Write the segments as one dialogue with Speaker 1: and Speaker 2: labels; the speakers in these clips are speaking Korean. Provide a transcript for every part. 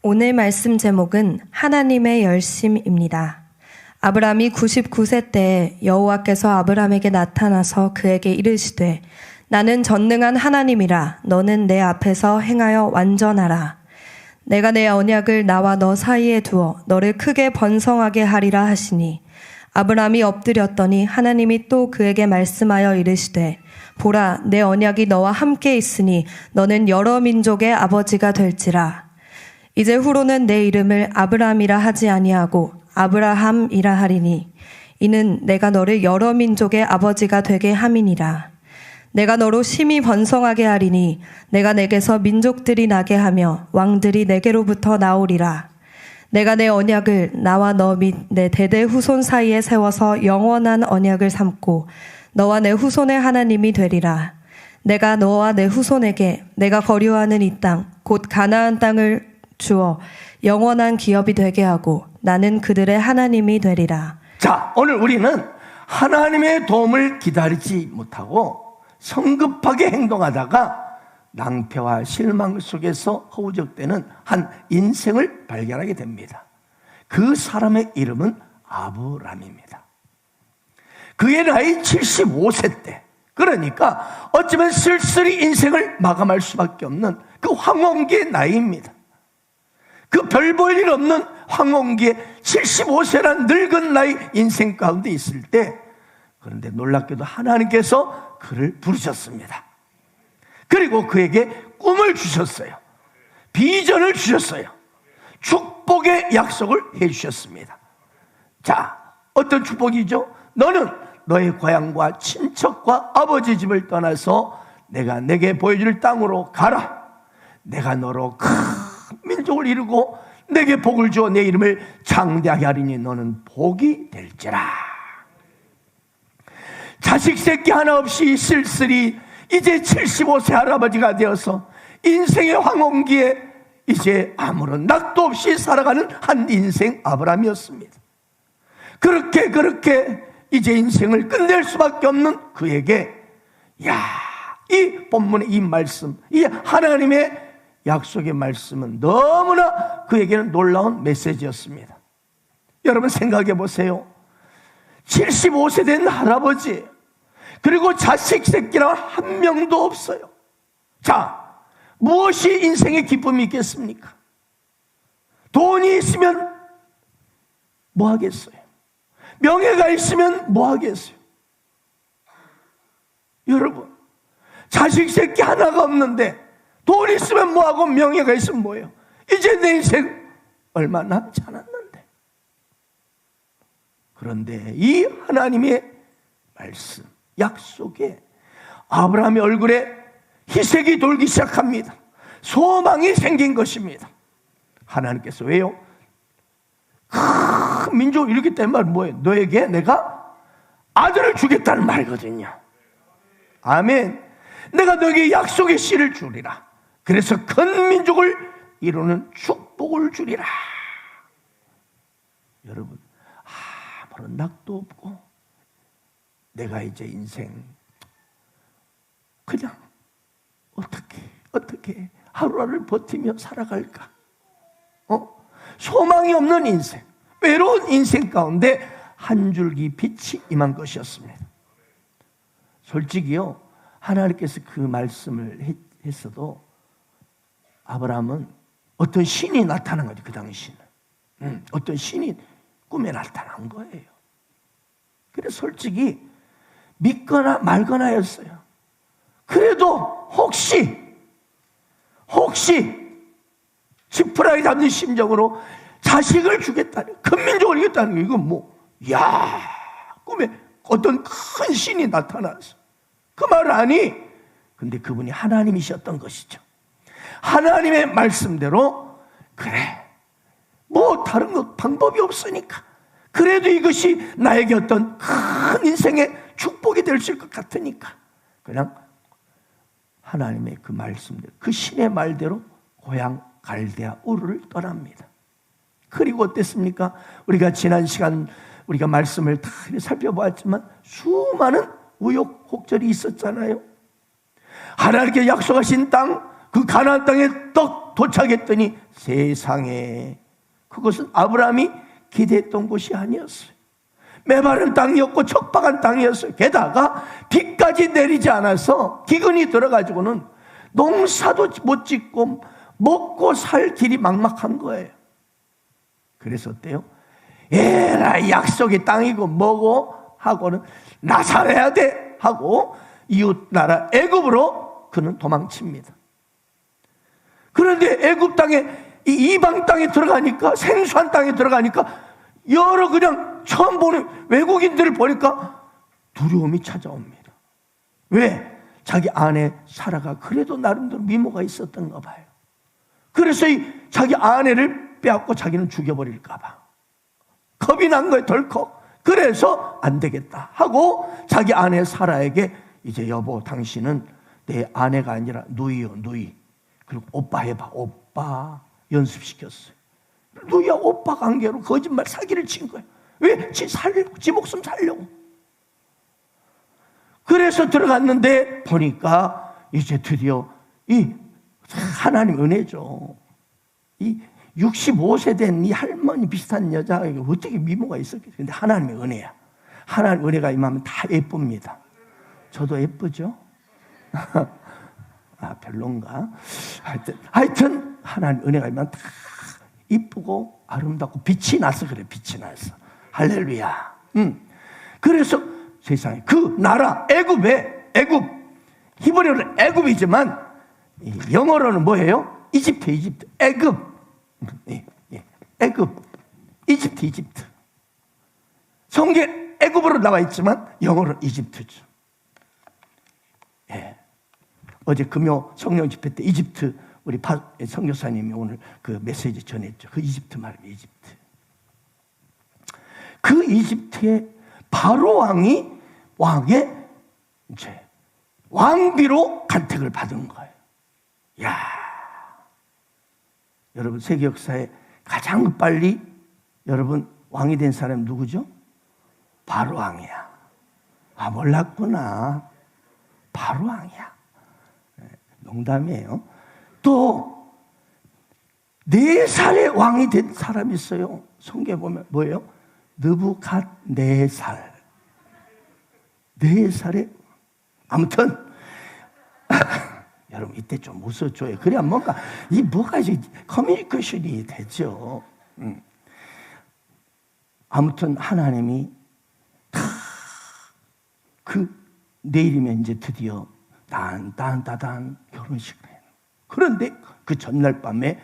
Speaker 1: 오늘 말씀 제목은 하나님의 열심입니다. 아브라함이 99세 때에 여호와께서 아브라함에게 나타나서 그에게 이르시되 나는 전능한 하나님이라 너는 내 앞에서 행하여 완전하라. 내가 내 언약을 나와 너 사이에 두어 너를 크게 번성하게 하리라 하시니 아브라함이 엎드렸더니 하나님이 또 그에게 말씀하여 이르시되 보라 내 언약이 너와 함께 있으니 너는 여러 민족의 아버지가 될지라. 이제 후로는 내 이름을 아브라함이라 하지 아니하고 아브라함이라 하리니 이는 내가 너를 여러 민족의 아버지가 되게 함이니라. 내가 너로 심히 번성하게 하리니 내가 내게서 민족들이 나게 하며 왕들이 내게로부터 나오리라. 내가 내 언약을 나와 너 및 내 대대 후손 사이에 세워서 영원한 언약을 삼고 너와 내 후손의 하나님이 되리라. 내가 너와 내 후손에게 내가 거류하는 이 땅 곧 가나안 땅을 주어 영원한 기업이 되게 하고 나는 그들의 하나님이 되리라.
Speaker 2: 자, 오늘 우리는 하나님의 도움을 기다리지 못하고 성급하게 행동하다가 낭패와 실망 속에서 허우적대는 한 인생을 발견하게 됩니다. 그 사람의 이름은 아브람입니다. 그의 나이 75세 때, 그러니까 어쩌면 쓸쓸히 인생을 마감할 수밖에 없는 그 황혼기의 나이입니다. 그 별 볼 일 없는 황혼기에 75세란 늙은 나이 인생 가운데 있을 때, 그런데 놀랍게도 하나님께서 그를 부르셨습니다. 그리고 그에게 꿈을 주셨어요. 비전을 주셨어요. 축복의 약속을 해주셨습니다. 자, 어떤 축복이죠? 너는 너의 고향과 친척과 아버지 집을 떠나서 내가 내게 보여줄 땅으로 가라. 내가 너로 큰 민족을 이루고 내게 복을 주어 내 이름을 장대하게 하리니 너는 복이 될지라. 자식 새끼 하나 없이 쓸쓸히 이제 75세 할아버지가 되어서 인생의 황혼기에 이제 아무런 낙도 없이 살아가는 한 인생 아브라함이었습니다. 그렇게 이제 인생을 끝낼 수밖에 없는 그에게, 이 본문의 이 말씀, 이 하나님의 약속의 말씀은 너무나 그에게는 놀라운 메시지였습니다. 여러분 생각해 보세요. 75세 된 할아버지, 그리고 자식 새끼랑 한 명도 없어요. 자, 무엇이 인생의 기쁨이 있겠습니까? 돈이 있으면 뭐 하겠어요? 명예가 있으면 뭐 하겠어요? 여러분, 자식 새끼 하나가 없는데 돈 있으면 뭐하고 명예가 있으면 뭐예요? 이제 내 인생 얼마 남지 않았는데. 그런데 이 하나님의 말씀, 약속에 아브라함의 얼굴에 희색이 돌기 시작합니다. 소망이 생긴 것입니다. 하나님께서 왜요? 큰 민족을 이루기 때문에 뭐예요? 너에게 내가 아들을 주겠다는 말이거든요. 아멘. 내가 너에게 약속의 씨를 주리라. 그래서 큰 민족을 이루는 축복을 주리라. 여러분, 아무런 낙도 없고 내가 이제 인생 그냥 어떻게 하루하루를 버티며 살아갈까? 소망이 없는 인생, 외로운 인생 가운데 한 줄기 빛이 임한 것이었습니다. 솔직히요, 하나님께서 그 말씀을 했어도 아브라함은 어떤 신이 나타난 거죠. 그 당시는 어떤 신이 꿈에 나타난 거예요. 그래서 솔직히 믿거나 말거나였어요. 그래도 혹시 지푸라기 잡는 심정으로 자식을 주겠다는, 큰 민족을 이겼다는 게, 이건 꿈에 어떤 큰 신이 나타났어. 그 말 아니? 근데 그분이 하나님이셨던 것이죠. 하나님의 말씀대로, 그래, 다른 거 방법이 없으니까, 그래도 이것이 나에게 어떤 큰 인생의 축복이 될 수 있을 것 같으니까 그냥 하나님의 그 말씀대로, 그 신의 말대로 고향 갈대아 우르를 떠납니다. 그리고 어땠습니까? 우리가 지난 시간 우리가 말씀을 다 살펴보았지만 수많은 우여곡절이 있었잖아요. 하나님께 약속하신 땅, 그 가나안 땅의 떡 도착했더니 세상에 그것은 아브라함이 기대했던 곳이 아니었어요. 메마른 땅이었고 척박한 땅이었어요. 게다가 비까지 내리지 않아서 기근이 들어가지고는 농사도 못 짓고 먹고 살 길이 막막한 거예요. 그래서 어때요? 에라 약속의 땅이고 뭐고 하고는 나 살아야 돼 하고 이웃 나라 애굽으로 그는 도망칩니다. 그런데 애굽 땅에 이 이방 땅에 들어가니까 생소한 땅에 들어가니까 여러 그냥 처음 보는 외국인들을 보니까 두려움이 찾아옵니다. 왜? 자기 아내 사라가 그래도 나름대로 미모가 있었던가 봐요. 그래서 자기 아내를 빼앗고 자기는 죽여버릴까 봐 겁이 난 거예요. 덜컥. 그래서 안 되겠다 하고 자기 아내 사라에게 이제 여보 당신은 내 아내가 아니라 누이요 누이. 그리고 오빠 해봐. 오빠 연습시켰어요. 누이야 오빠 관계로 거짓말 사기를 친 거예요. 왜? 지 목숨 살려고. 그래서 들어갔는데 보니까 이제 드디어 이 하나님 은혜죠. 이 65세 된 이 할머니 비슷한 여자가 어떻게 미모가 있었겠어요. 근데 하나님의 은혜야. 하나님 은혜가 임하면 다 예쁩니다. 저도 예쁘죠? 아 별론가? 하여튼 하나님 은혜가 임하면 다 이쁘고 아름답고 빛이 나서 그래. 빛이 나서. 할렐루야. 그래서 세상에 그 나라 애굽 히브리어는 애굽이지만 영어로는 뭐예요? 이집트 애굽. 애굽 이집트 성경 애굽으로 나와 있지만 영어로 이집트죠. 예. 어제 금요 성령 집회 때 이집트 우리 선교사님이 오늘 그 메시지 전했죠. 그 이집트 말이에요. 이집트. 그 이집트의 바로 왕의 이제 왕비로 간택을 받은 거예요. 야, 여러분 세계 역사에 가장 빨리 여러분 왕이 된 사람이 누구죠? 바로 왕이야. 아 몰랐구나. 바로 왕이야. 농담이에요. 또 4살에 왕이 된 사람이 있어요. 성경에 보면 뭐예요? 느부갓네살. 4살에 아무튼 여러분 이때 좀 웃어줘요. 그래야 뭔가 이제 커뮤니케이션이 되죠. 아무튼 하나님이 내일이면 이제 드디어 딴 결혼식을 해요. 그런데 그 전날 밤에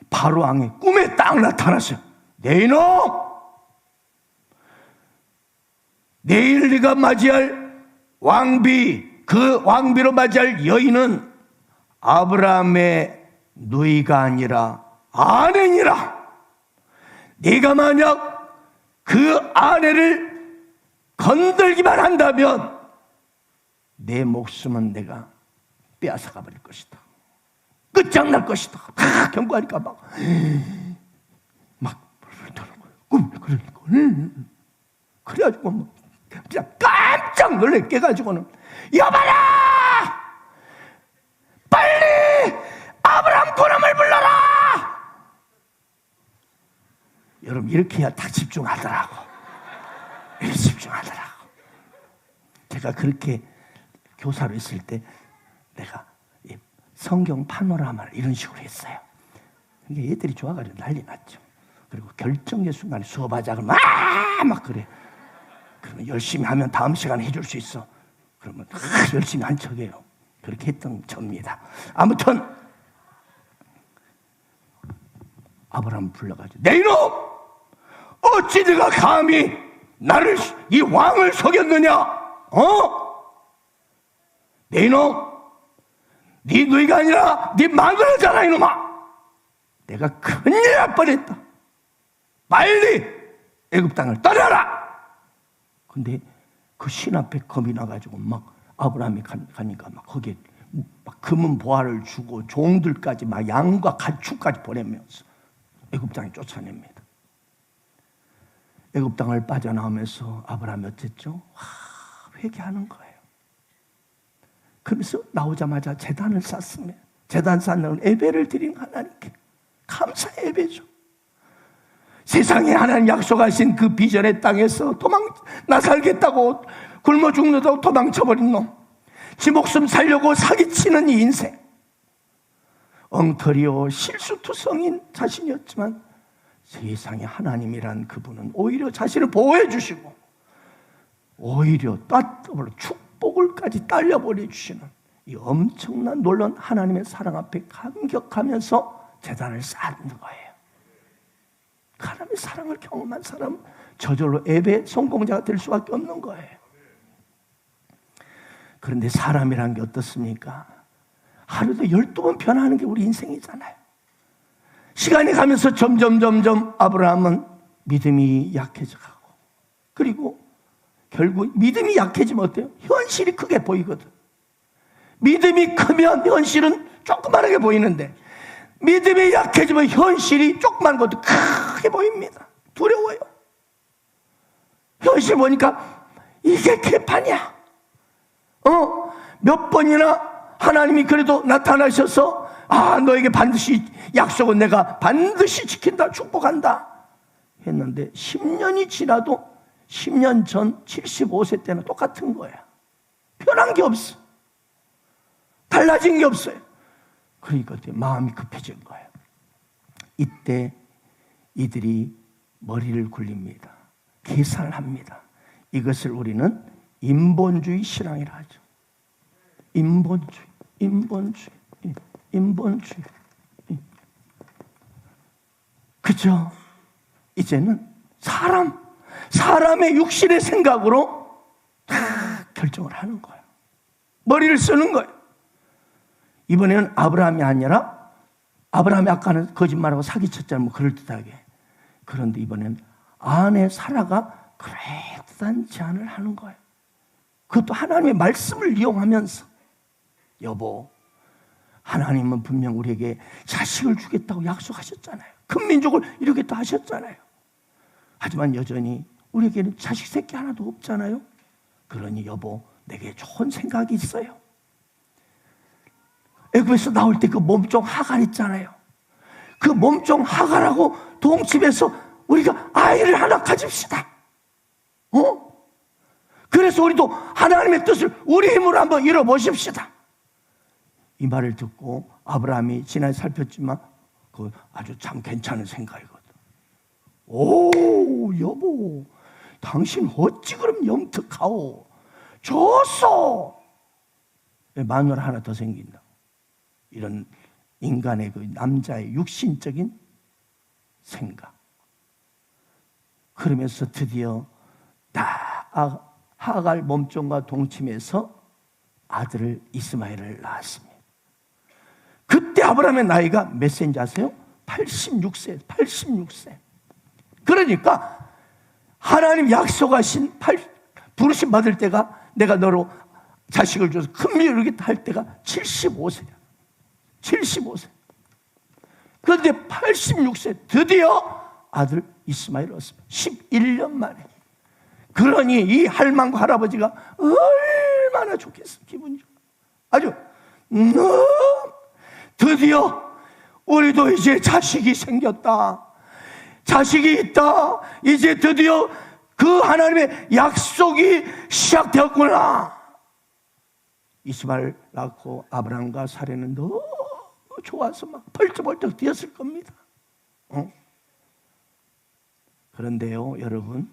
Speaker 2: 바로 왕의 꿈에 딱 나타났어요. 내 이놈! 내일 네가 맞이할 왕비, 그 왕비로 맞이할 여인은 아브라함의 누이가 아니라 아내니라. 네가 만약 그 아내를 건들기만 한다면 내 목숨은 내가 빼앗아가 버릴 것이다. 끝장날 것이다. 경고하니까 막 불을 떠는 거예요. 꿈에 그러니까. 그래가지고 뭐 진짜 깜짝 놀래 깨가지고는 여봐라! 빨리 아브라함 그놈을 불러라! 여러분 이렇게 해야 다 집중하더라고. 이렇게 집중하더라고. 제가 그렇게 교사로 있을 때 내가 성경 파노라마를 이런 식으로 했어요. 그러니까 얘들이 좋아가지고 난리 났죠. 그리고 결정의 순간에 수업하자 그러면 막 그래. 그러면 열심히 하면 다음 시간에 해줄 수 있어. 그러면 열심히 한 척해요. 그렇게 했던 접니다. 아무튼 아브라함 불러가지고 내 이놈! 어찌 네가 감히 나를 이 왕을 속였느냐? 내 이놈! 네 누이가 아니라 네 마누라잖아 이놈아. 내가 큰일 날 뻔했다. 빨리 애굽 땅을 떠나라. 근데 그 신 앞에 겁이 나가지고 막 아브라함이 가니까 막 거기에 막 금은 보화를 주고 종들까지 막 양과 가축까지 보내면서 애굽 땅에 쫓아냅니다. 애굽 땅을 빠져나오면서 아브라함이 어쨌죠? 회개하는 거예요. 그래서 나오자마자 제단을 쌓습니다. 제단 쌓는 예배를 드린 하나님께 감사의 예배죠. 세상에 하나님 약속하신 그 비전의 땅에서 나 살겠다고 굶어 죽는다고 도망쳐버린 놈, 지 목숨 살려고 사기치는 이 인생, 엉터리요 실수투성인 자신이었지만 세상에 하나님이란 그분은 오히려 자신을 보호해 주시고 오히려 따뜻함으로 축복을까지 딸려버려 주시는 이 엄청난 놀라운 하나님의 사랑 앞에 감격하면서 제단을 쌓는 거예요. 하나님의 사랑을 경험한 사람은 저절로 예배 성공자가 될 수밖에 없는 거예요. 그런데 사람이란 게 어떻습니까? 하루도 12번 변하는 게 우리 인생이잖아요. 시간이 가면서 점점 아브라함은 믿음이 약해져 가고, 그리고 결국 믿음이 약해지면 어때요? 현실이 크게 보이거든. 믿음이 크면 현실은 조그만하게 보이는데 믿음이 약해지면 현실이 조그만 것도 크게 보입니다. 두려워요. 현실 보니까 이게 개판이야. 몇 번이나 하나님이 그래도 나타나셔서 너에게 반드시 약속은 내가 반드시 지킨다, 축복한다 했는데 10년이 지나도 10년 전 75세 때는 똑같은 거야. 변한 게 없어. 달라진 게 없어요. 그러니까 마음이 급해진 거예요. 이때 이들이 머리를 굴립니다. 계산을 합니다. 이것을 우리는 인본주의 신앙이라 하죠. 인본주의. 그죠? 이제는 사람의 육신의 생각으로 다 결정을 하는 거예요. 머리를 쓰는 거예요. 이번에는 아브라함이 아니라, 아브라함이 아까는 거짓말하고 사기쳤잖아요. 뭐 그럴듯하게. 그런데 이번에는 아내 사라가 그럴듯한 제안을 하는 거예요. 그것도 하나님의 말씀을 이용하면서, 여보, 하나님은 분명 우리에게 자식을 주겠다고 약속하셨잖아요. 큰 민족을 이루겠다 하셨잖아요. 하지만 여전히 우리에게는 자식 새끼 하나도 없잖아요. 그러니 여보, 내게 좋은 생각이 있어요. 애굽에서 나올 때 그 몸종 하갈 있잖아요. 그 몸종 하갈하고 동침해서 우리가 아이를 하나 가집시다. 그래서 우리도 하나님의 뜻을 우리 힘으로 한번 이뤄보십시다. 이 말을 듣고 아브라함이 지난해 살폈지만 그 아주 참 괜찮은 생각이거든. 오, 여보, 당신 어찌 그럼 영특하오. 좋소. 마누라 하나 더 생긴다. 이런 인간의 그 남자의 육신적인 생각. 그러면서 드디어 하갈 몸종과 동침해서 아들을 이스마엘을 낳았습니다. 그때 아브라함의 나이가 몇 세인지 아세요? 86세. 그러니까 하나님 약속하신 부르심 받을 때가 내가 너로 자식을 줘서 큰 민족을 이루겠다 할 때가 75세야. 75세. 그런데 86세 드디어 아들 이스마엘을 얻습니다. 11년 만에. 그러니 이 할망과 할아버지가 얼마나 좋겠어. 기분이 좋아. 아주 드디어 우리도 이제 자식이 생겼다. 자식이 있다. 이제 드디어 그 하나님의 약속이 시작되었구나. 이스마엘 낳고 아브라함과 사례는 너무 좋아서 막 벌쩍벌쩍 뛰었을 겁니다. 그런데요, 여러분,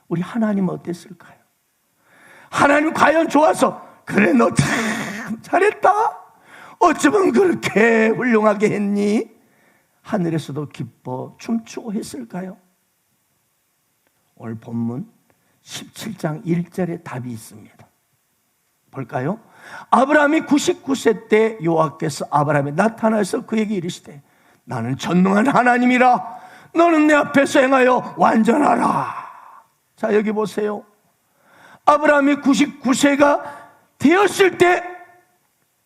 Speaker 2: 우리 하나님은 어땠을까요? 하나님 과연 좋아서 그래 너 참 잘했다. 어쩌면 그렇게 훌륭하게 했니? 하늘에서도 기뻐 춤추고 했을까요? 오늘 본문 17장 1절에 답이 있습니다. 볼까요? 아브라함이 99세 때 여호와께서 아브라함에 나타나서 그에게 이르시되 나는 전능한 하나님이라 너는 내 앞에서 행하여 완전하라. 자, 여기 보세요. 아브라함이 99세가 되었을 때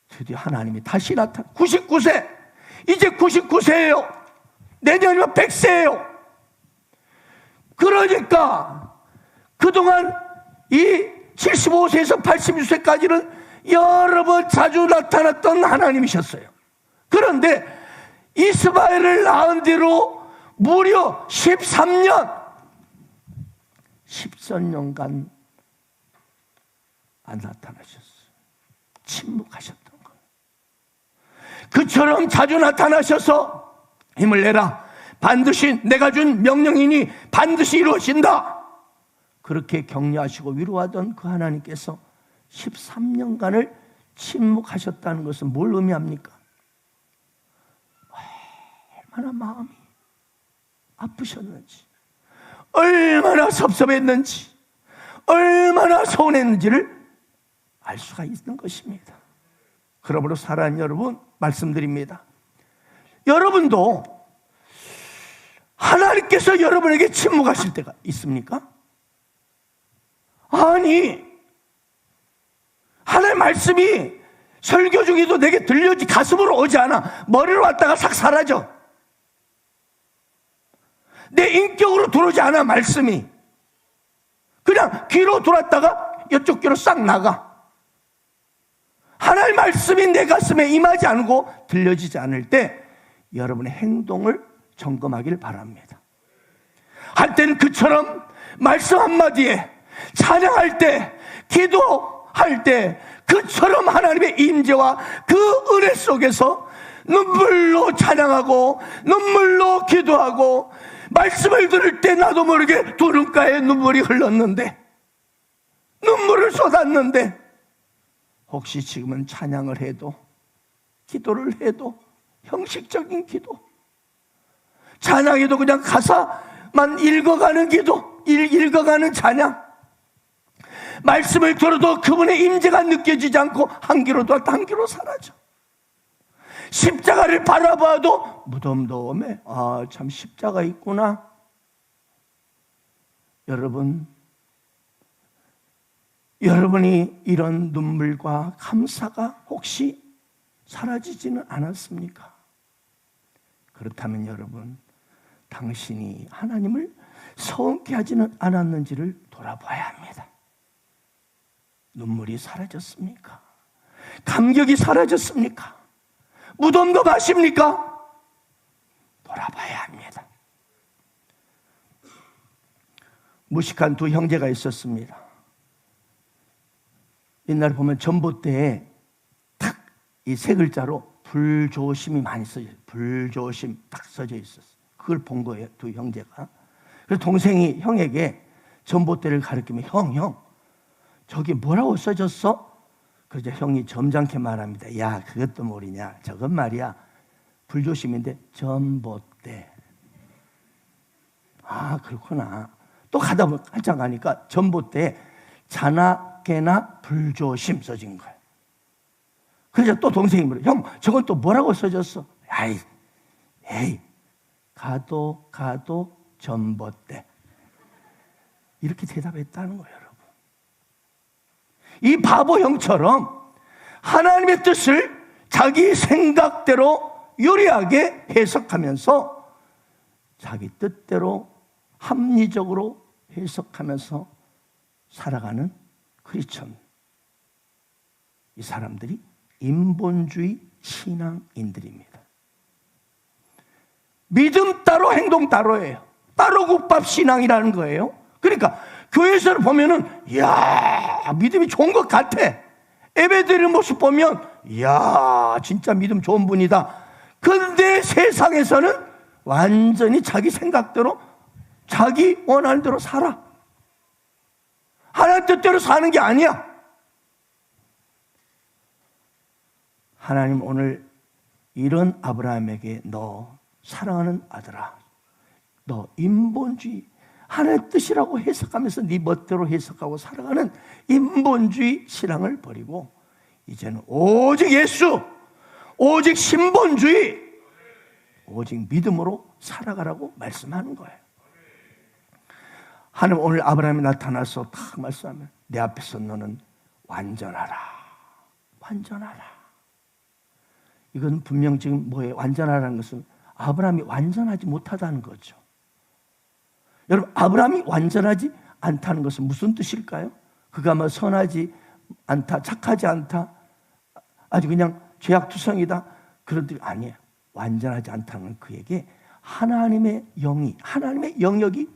Speaker 2: 드디어 하나님이 다시 나타나. 99세, 이제 99세예요. 내년이면 100세예요. 그러니까 그동안 이 75세에서 86세까지는 여러 번 자주 나타났던 하나님이셨어요. 그런데 이스마엘을 낳은 뒤로 무려 13년간 안 나타나셨어요. 침묵하셨던 거예요. 그처럼 자주 나타나셔서 힘을 내라, 반드시 내가 준 명령이니 반드시 이루어진다, 그렇게 격려하시고 위로하던 그 하나님께서 13년간을 침묵하셨다는 것은 뭘 의미합니까? 얼마나 마음이 아프셨는지, 얼마나 섭섭했는지, 얼마나 서운했는지를 알 수가 있는 것입니다. 그러므로 사랑하는 여러분, 말씀드립니다. 여러분도 하나님께서 여러분에게 침묵하실 때가 있습니까? 아니, 하나님의 말씀이 설교 중에도 내게 들려오지 가슴으로 오지 않아. 머리로 왔다가 싹 사라져. 내 인격으로 들어오지 않아. 말씀이 그냥 귀로 들어왔다가 이쪽 귀로 싹 나가. 하나님의 말씀이 내 가슴에 임하지 않고 들려지지 않을 때 여러분의 행동을 점검하길 바랍니다. 한때는 그처럼 말씀 한마디에, 찬양할 때, 기도할 때 그처럼 하나님의 임재와 그 은혜 속에서 눈물로 찬양하고 눈물로 기도하고 말씀을 들을 때 나도 모르게 두 눈가에 눈물이 흘렀는데, 눈물을 쏟았는데, 혹시 지금은 찬양을 해도, 기도를 해도 형식적인 기도, 찬양해도 그냥 가사만 읽어가는 기도, 읽어가는 찬양, 말씀을 들어도 그분의 임재가 느껴지지 않고 한 귀로 들어왔다 한 귀로 사라져. 십자가를 바라봐도 무덤덤해. 아, 참 십자가 있구나. 여러분이 이런 눈물과 감사가 혹시 사라지지는 않았습니까? 그렇다면 여러분, 당신이 하나님을 서운케 하지는 않았는지를 돌아봐야 합니다. 눈물이 사라졌습니까? 감격이 사라졌습니까? 무덤덤하십니까? 돌아봐야 합니다. 무식한 두 형제가 있었습니다. 옛날에 보면 전봇대에 탁 이 세 글자로 불조심이 많이 써져 있어요. 불조심 딱 써져 있었어요. 그걸 본 거예요, 두 형제가. 그래서 동생이 형에게 전봇대를 가리키며, 형 저기 뭐라고 써졌어? 그러자 형이 점잖게 말합니다. 야, 그것도 모르냐? 저건 말이야, 불조심인데 전봇대. 아, 그렇구나. 또 가다 보면 한참 가니까 전봇대에 자나 깨나 불조심 써진 거예요. 그래서 또 동생이 물어요. 형, 저건 또 뭐라고 써졌어? 에이, 가도 전봇대. 이렇게 대답했다는 거예요, 여러분. 이 바보 형처럼 하나님의 뜻을 자기 생각대로 유리하게 해석하면서 자기 뜻대로 합리적으로 해석하면서 살아가는 크리스천, 이 사람들이 인본주의 신앙인들입니다. 믿음 따로 행동 따로예요. 따로 국밥 신앙이라는 거예요. 그러니까 교회에서 보면은, 이야, 믿음이 좋은 것 같아. 예배드리는 모습 보면, 이야, 진짜 믿음 좋은 분이다. 그런데 세상에서는 완전히 자기 생각대로, 자기 원하는 대로 살아. 하나님 뜻대로 사는 게 아니야. 하나님 오늘 이런 아브라함에게, 너 사랑하는 아들아, 너 인본주의, 하나님의 뜻이라고 해석하면서 네 멋대로 해석하고 살아가는 인본주의 신앙을 버리고 이제는 오직 예수, 오직 신본주의, 오직 믿음으로 살아가라고 말씀하는 거예요. 하나님 오늘 아브라함이 나타나서 딱 말씀하면, 내 앞에서 너는 완전하라. 완전하라. 이건 분명 지금 뭐예요? 완전하라는 것은 아브라함이 완전하지 못하다는 거죠. 여러분, 아브라함이 완전하지 않다는 것은 무슨 뜻일까요? 그가 뭐 선하지 않다, 착하지 않다, 아주 그냥 죄악투성이다, 그런데 아니에요. 완전하지 않다는 건 그에게 하나님의 영역이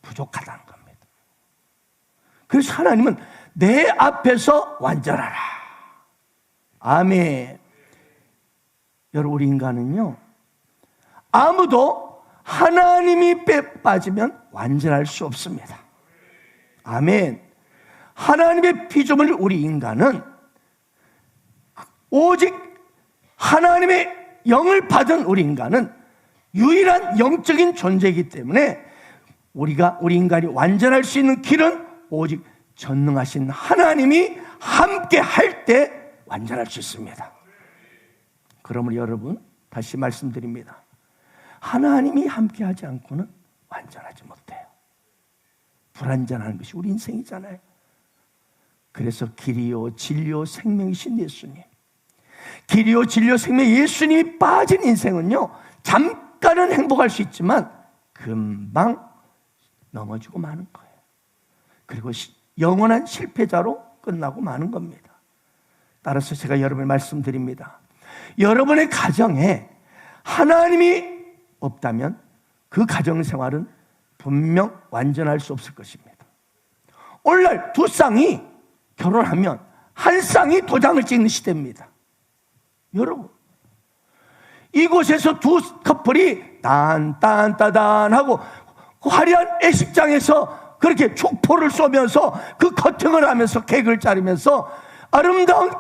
Speaker 2: 부족하다는 겁니다. 그래서 하나님은 내 앞에서 완전하라. 아멘. 여러분, 우리 인간은요, 아무도 하나님이 빠지면 완전할 수 없습니다. 아멘. 하나님의 피조물 우리 인간은 오직 하나님의 영을 받은 우리 인간은 유일한 영적인 존재이기 때문에 우리 인간이 완전할 수 있는 길은 오직 전능하신 하나님이 함께 할 때 완전할 수 있습니다. 그러므로 여러분, 다시 말씀드립니다. 하나님이 함께 하지 않고는 완전하지 못해요. 불완전한 것이 우리 인생이잖아요. 그래서 길이요 진리요 생명이신 예수님, 길이요 진리요 생명 예수님이 빠진 인생은요, 잠깐은 행복할 수 있지만 금방 넘어지고 마는 거예요. 그리고 영원한 실패자로 끝나고 마는 겁니다. 따라서 제가 여러분께 말씀드립니다. 여러분의 가정에 하나님이 없다면 그 가정생활은 분명 완전할 수 없을 것입니다. 오늘날 두 쌍이 결혼하면 한 쌍이 도장을 찍는 시대입니다. 여러분, 이곳에서 두 커플이 딴딴따단 하고 화려한 애식장에서 그렇게 촉포를 쏘면서 그 커팅을 하면서 케이크를 자르면서 아름다운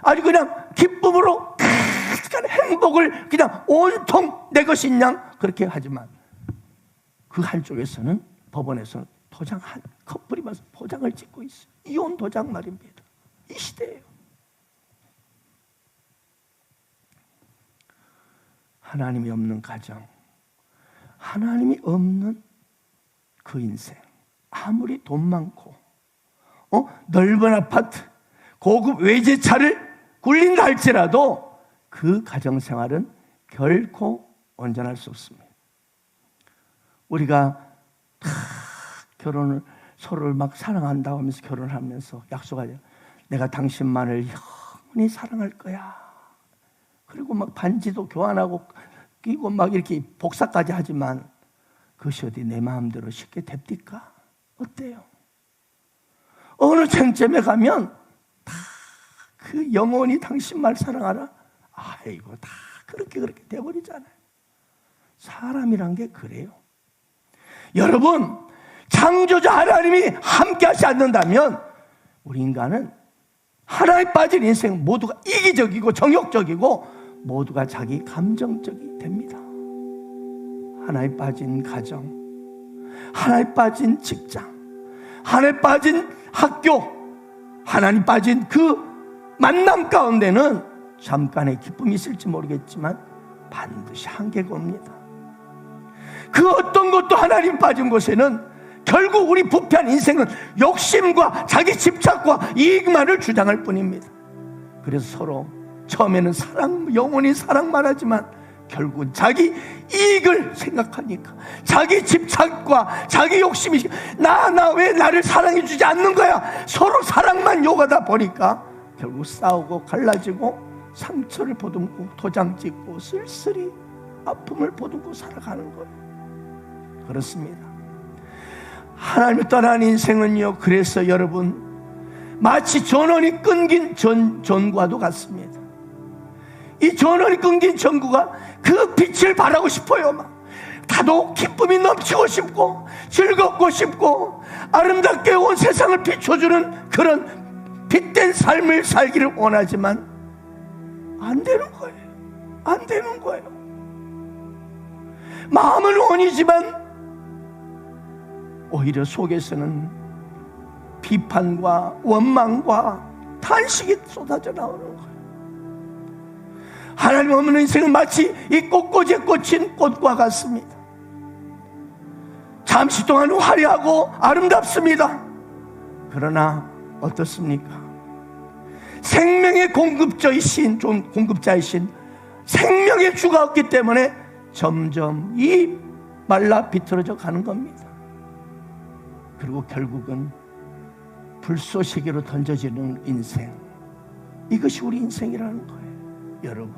Speaker 2: 아주 그냥 기쁨으로 가득한 행복을 그냥 온통 내 것이냐 그렇게 하지만 그 한쪽에서는 법원에서는 한 커플이 와서 도장을 찍고 있어요. 이혼 도장 말입니다. 이 시대예요. 하나님이 없는 가정, 하나님이 없는 그 인생, 아무리 돈 많고 넓은 아파트, 고급 외제차를 굴린다 할지라도 그 가정생활은 결코 온전할 수 없습니다. 우리가 결혼을 서로를 막 사랑한다고 하면서 결혼을 하면서 약속하죠. 내가 당신만을 영원히 사랑할 거야. 그리고 막 반지도 교환하고 끼고 막 이렇게 복사까지 하지만 그것이 어디 내 마음대로 쉽게 됩니까? 어때요? 어느 쟁점에 가면 다 그 영원히 당신만 사랑하라. 아이고, 다 그렇게 돼버리잖아요. 사람이란 게 그래요. 여러분, 창조자 하나님이 함께 하지 않는다면 우리 인간은 하나에 빠진 인생 모두가 이기적이고 정욕적이고 모두가 자기 감정적이 됩니다. 하나에 빠진 가정, 하나에 빠진 직장, 하나에 빠진 학교, 하나님 빠진 그 만남 가운데는 잠깐의 기쁨이 있을지 모르겠지만 반드시 한계가 옵니다. 그 어떤 것도 하나님 빠진 곳에는 결국 우리 부패한 인생은 욕심과 자기 집착과 이익만을 주장할 뿐입니다. 그래서 서로 처음에는 영원히 사랑만 하지만 결국은 자기 이익을 생각하니까 자기 집착과 자기 욕심이 나 왜 나를 사랑해 주지 않는 거야, 서로 사랑만 요구하다 보니까 결국 싸우고 갈라지고 상처를 보듬고 도장 찍고 쓸쓸히 아픔을 보듬고 살아가는 거예요. 그렇습니다. 하나님을 떠난 인생은요, 그래서 여러분 마치 전원이 끊긴 전구와도 같습니다. 이 전원이 끊긴 전구가 그 빛을 발하고 싶어요. 막 다도 기쁨이 넘치고 싶고 즐겁고 싶고 아름답게 온 세상을 비춰주는 그런 빛된 삶을 살기를 원하지만 안 되는 거예요. 안 되는 거예요. 마음은 원이지만 오히려 속에서는 비판과 원망과 탄식이 쏟아져 나오는 거예요. 하나님 없는 인생은 마치 이 꽃꽂이에 꽂힌 꽃과 같습니다. 잠시 동안 화려하고 아름답습니다. 그러나 어떻습니까? 생명의 공급자이신 생명의 주가 없기 때문에 점점 이 말라 비틀어져 가는 겁니다. 그리고 결국은 불쏘시개로 던져지는 인생, 이것이 우리 인생이라는 거예요, 여러분.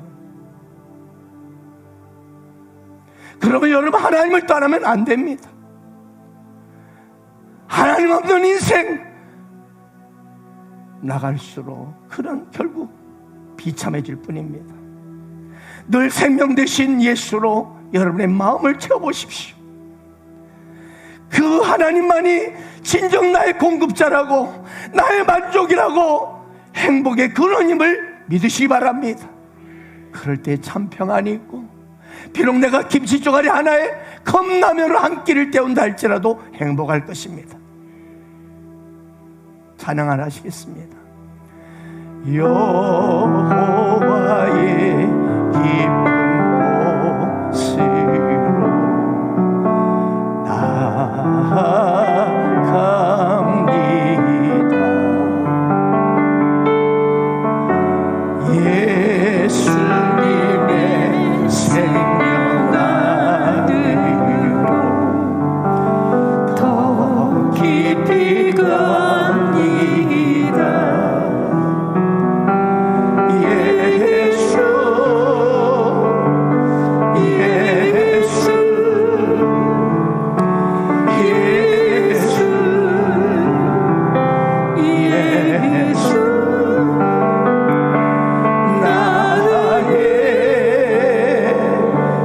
Speaker 2: 그러면 여러분, 하나님을 떠나면 안 됩니다. 하나님 없는 인생 나갈수록 그런 결국 비참해질 뿐입니다. 늘 생명 되신 예수로 여러분의 마음을 채워보십시오. 그 하나님만이 진정 나의 공급자라고, 나의 만족이라고, 행복의 근원임을 믿으시기 바랍니다. 그럴 때 참 평안이 있고, 비록 내가 김치 쪼가리 하나에 컵라면으로 한 끼를 때운다 할지라도 행복할 것입니다. 찬양 하나 하시겠습니다. 여호와의 깊은 곳으로 나아갑니다. 예수님의 생명 안으로 더 깊이 갑니다. 예수 예수 예수 예수 나의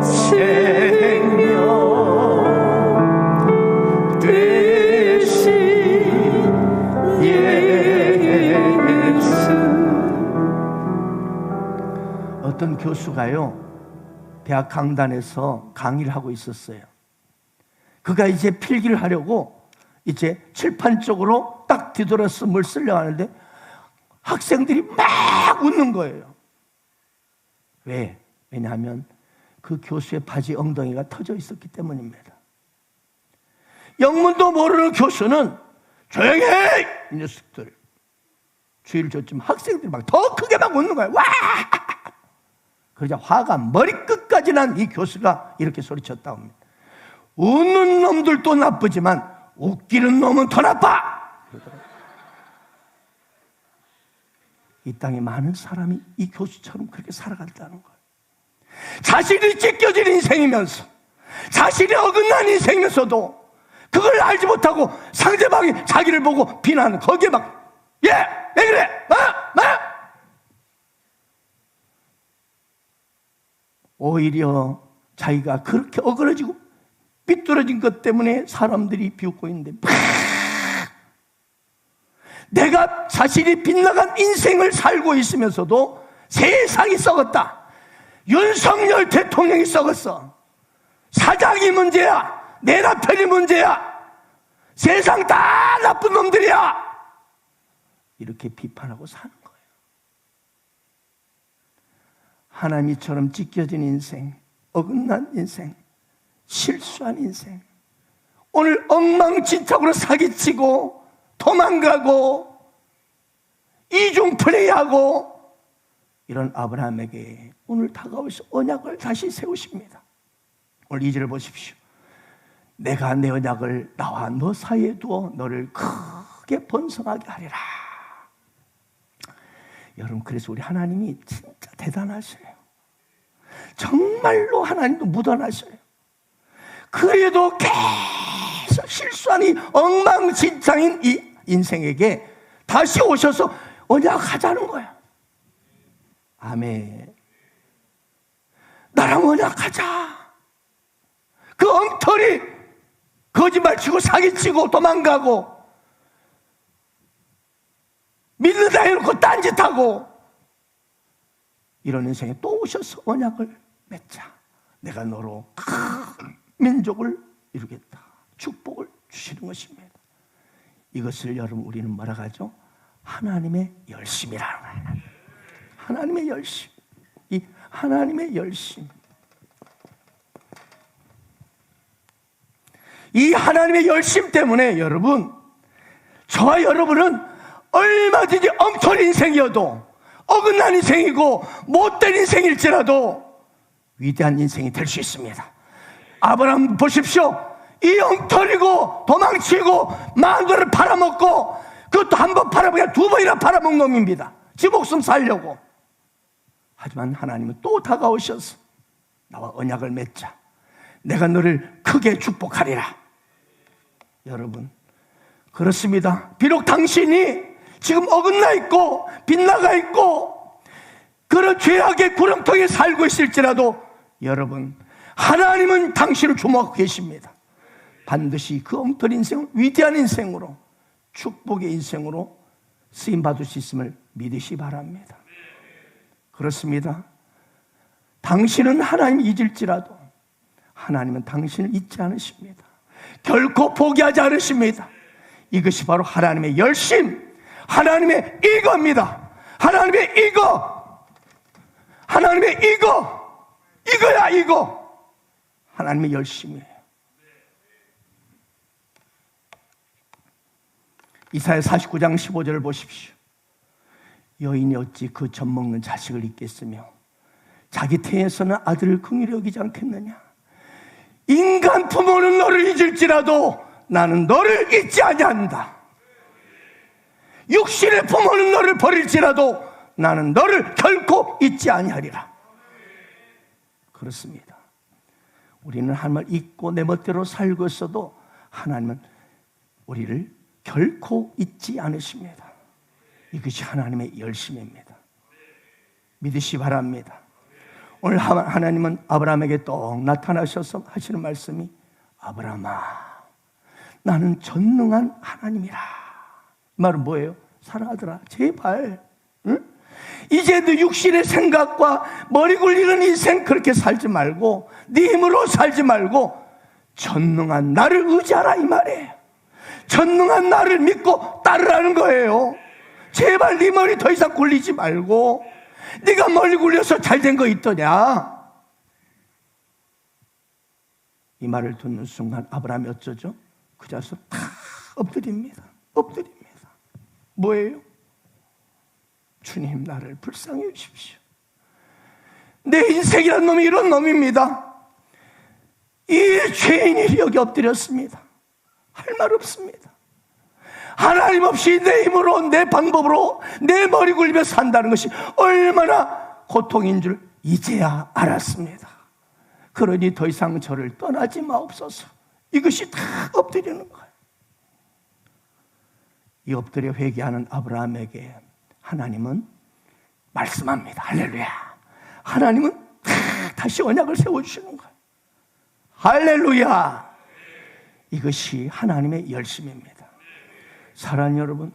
Speaker 2: 생명 되신 예수. 어떤 교수가요, 대학 강단에서 강의를 하고 있었어요. 그가 이제 필기를 하려고 이제 칠판 쪽으로 딱 뒤돌아서 뭘 쓰려고 하는데 학생들이 막 웃는 거예요. 왜? 왜냐하면 그 교수의 바지 엉덩이가 터져 있었기 때문입니다. 영문도 모르는 교수는 조용히 해! 이 녀석들. 주의를 줬지만 학생들이 막 더 크게 막 웃는 거예요. 와! 그러자 화가 머리끝까지 난 이 교수가 이렇게 소리쳤다고 합니다. 웃는 놈들도 나쁘지만 웃기는 놈은 더 나빠! 이 땅에 많은 사람이 이 교수처럼 그렇게 살아간다는 거예요. 자신이 찢겨진 인생이면서, 자신이 어긋난 인생이면서도 그걸 알지 못하고 상대방이 자기를 보고 비난하는, 거기에 막 예! 왜 그래? 오히려 자기가 그렇게 어그러지고 삐뚤어진 것 때문에 사람들이 비웃고 있는데, 내가 자신이 빗나간 인생을 살고 있으면서도 세상이 썩었다. 윤석열 대통령이 썩었어. 사장이 문제야. 내 남편이 문제야. 세상 다 나쁜 놈들이야. 이렇게 비판하고 사는 거예요. 하나님이처럼 찢겨진 인생, 어긋난 인생, 실수한 인생, 오늘 엉망진창으로 사기치고 도망가고 이중 플레이하고, 이런 아브라함에게 오늘 다가오셔서 언약을 다시 세우십니다. 오늘 2절을 보십시오. 내가 내 언약을 나와 너 사이에 두어 너를 크게 번성하게 하리라. 여러분, 그래서 우리 하나님이 진짜 대단하셔요. 정말로 하나님도 무던하셔요. 그래도 계속 실수한 이 엉망진창인 이 인생에게 다시 오셔서 언약하자는 거야. 아멘. 나랑 언약하자. 그 엉터리 거짓말치고 사기치고 도망가고 믿는다 해놓고 딴짓하고 이런 인생에 또 오셔서 언약을 맺자. 내가 너로 큰 민족을 이루겠다. 축복을 주시는 것입니다. 이것을 여러분 우리는 뭐라고 하죠? 하나님의 열심이라는 거예요. 하나님의 열심. 이 하나님의 열심. 이 하나님의 열심 때문에 여러분, 저와 여러분은 얼마든지 엉터리 인생이어도, 어긋난 인생이고 못된 인생일지라도 위대한 인생이 될 수 있습니다. 아브라함 보십시오. 이 엉터리고 도망치고 마누라를 팔아먹고 그것도 한 번 팔아보냐 두 번이나 팔아먹은 놈입니다. 지 목숨 살려고. 하지만 하나님은 또 다가오셔서 나와 언약을 맺자. 내가 너를 크게 축복하리라. 여러분, 그렇습니다. 비록 당신이 지금 어긋나 있고 빗나가 있고 그런 죄악의 구렁텅이에 살고 있을지라도 여러분, 하나님은 당신을 주목하고 계십니다. 반드시 그 엉터리 인생을 위대한 인생으로, 축복의 인생으로 쓰임받을 수 있음을 믿으시 바랍니다. 그렇습니다. 당신은 하나님 잊을지라도 하나님은 당신을 잊지 않으십니다. 결코 포기하지 않으십니다. 이것이 바로 하나님의 열심, 하나님의 이거입니다. 하나님의 이거, 하나님의 이거야 이거. 하나님의 열심이에요. 이사야 49장 15절을 보십시오. 여인이 어찌 그 젖먹는 자식을 잊겠으며 자기 태에서는 아들을 긍휼히 여기지 않겠느냐. 인간 부모는 너를 잊을지라도 나는 너를 잊지 아니한다. 육신의 부모는 너를 버릴지라도 나는 너를 결코 잊지 아니하리라. 그렇습니다. 우리는 하나님을 잊고 내 멋대로 살고 있어도 하나님은 우리를 결코 잊지 않으십니다. 이것이 하나님의 열심입니다. 믿으시 바랍니다. 오늘 하나님은 아브라함에게 또 나타나셔서 하시는 말씀이 아브라함아, 나는 전능한 하나님이라. 이 말은 뭐예요? 사랑하더라, 제발, 응? 이제 너 육신의 생각과 머리 굴리는 인생 그렇게 살지 말고 네 힘으로 살지 말고 전능한 나를 의지하라 이 말이에요. 전능한 나를 믿고 따르라는 거예요. 제발 네 머리 더 이상 굴리지 말고. 네가 머리 굴려서 잘된 거 있더냐. 이 말을 듣는 순간 아브라함이 어쩌죠? 그 자리에서 다 엎드립니다. 뭐예요? 주님, 나를 불쌍히 여기십시오. 내 인생이란 놈이 이런 놈입니다. 이 죄인이 여기 엎드렸습니다. 할 말 없습니다. 하나님 없이 내 힘으로, 내 방법으로 내 머리 굴리며 산다는 것이 얼마나 고통인 줄 이제야 알았습니다. 그러니 더 이상 저를 떠나지 마옵소서. 이것이 다 엎드리는 거예요. 이 엎드려 회개하는 아브라함에게 하나님은 말씀합니다. 할렐루야. 하나님은 다시 언약을 세워주시는 거예요. 할렐루야. 이것이 하나님의 열심입니다. 사랑하는 여러분,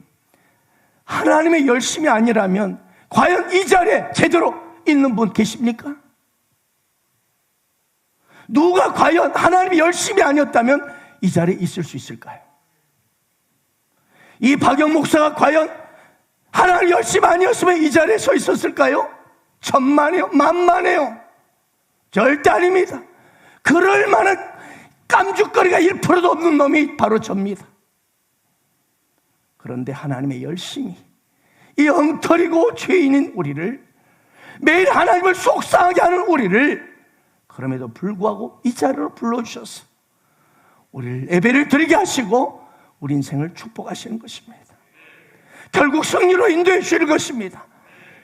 Speaker 2: 하나님의 열심이 아니라면 과연 이 자리에 제대로 있는 분 계십니까? 누가 과연 하나님의 열심이 아니었다면 이 자리에 있을 수 있을까요? 이 박영 목사가 과연 하나님의 열심 아니었으면 이 자리에 서 있었을까요? 천만에요, 만만에요. 절대 아닙니다. 그럴 만한 깜죽거리가 1%도 없는 놈이 바로 접니다. 그런데 하나님의 열심이 이 엉터리고 죄인인 우리를, 매일 하나님을 속상하게 하는 우리를 그럼에도 불구하고 이 자리로 불러주셔서 우리를 예배를 드리게 하시고 우리 인생을 축복하시는 것입니다. 결국 승리로 인도해 주실 것입니다.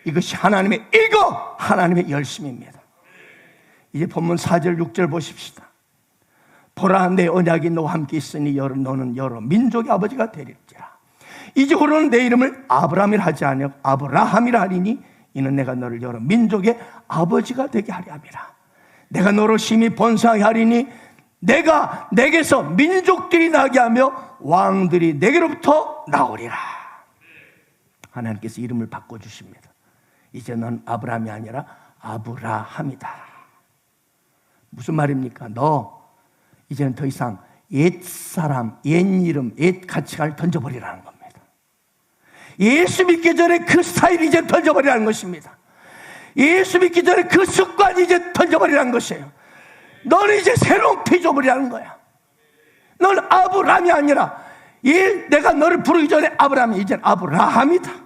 Speaker 2: 이것이 하나님의 하나님의 열심입니다. 이제 본문 4절 6절 보십시다. 보라, 내 언약이 너와 함께 있으니 너는 여러 민족의 아버지가 되리라. 이제후로는 내 이름을 아브라함이라 하지 아니하고 아브라함이라 하리니 이는 내가 너를 여러 민족의 아버지가 되게 하리 함이라. 내가 너로 심히 번성하게 하리니 내가 내게서 민족들이 나게 하며 왕들이 내게로부터 나오리라. 하나님께서 이름을 바꿔주십니다. 이제 넌 아브라함이 아니라 아브라함이다. 무슨 말입니까? 너 이제는 더 이상 옛 사람, 옛 이름, 옛 가치관을 던져버리라는 겁니다. 예수 믿기 전에 그 스타일이 이제 던져버리라는 것입니다. 예수 믿기 전에 그 습관이 이제 던져버리라는 것이에요. 너는 이제 새로운 피조물이라는 거야. 넌 아브라함이 아니라 내가 너를 부르기 전에 아브라함이 이제는 아브라함이다.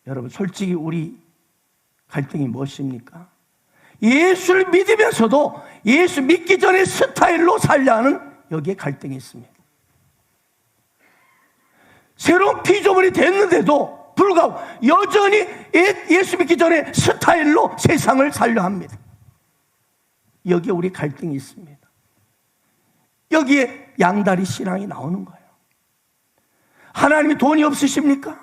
Speaker 2: 여러분, 솔직히 우리 갈등이 무엇입니까? 예수를 믿으면서도 예수 믿기 전에 스타일로 살려 하는 여기에 갈등이 있습니다. 새로운 피조물이 됐는데도 불구하고 여전히 예수 믿기 전에 스타일로 세상을 살려 합니다. 여기에 우리 갈등이 있습니다. 여기에 양다리 신앙이 나오는 거예요. 하나님이 돈이 없으십니까?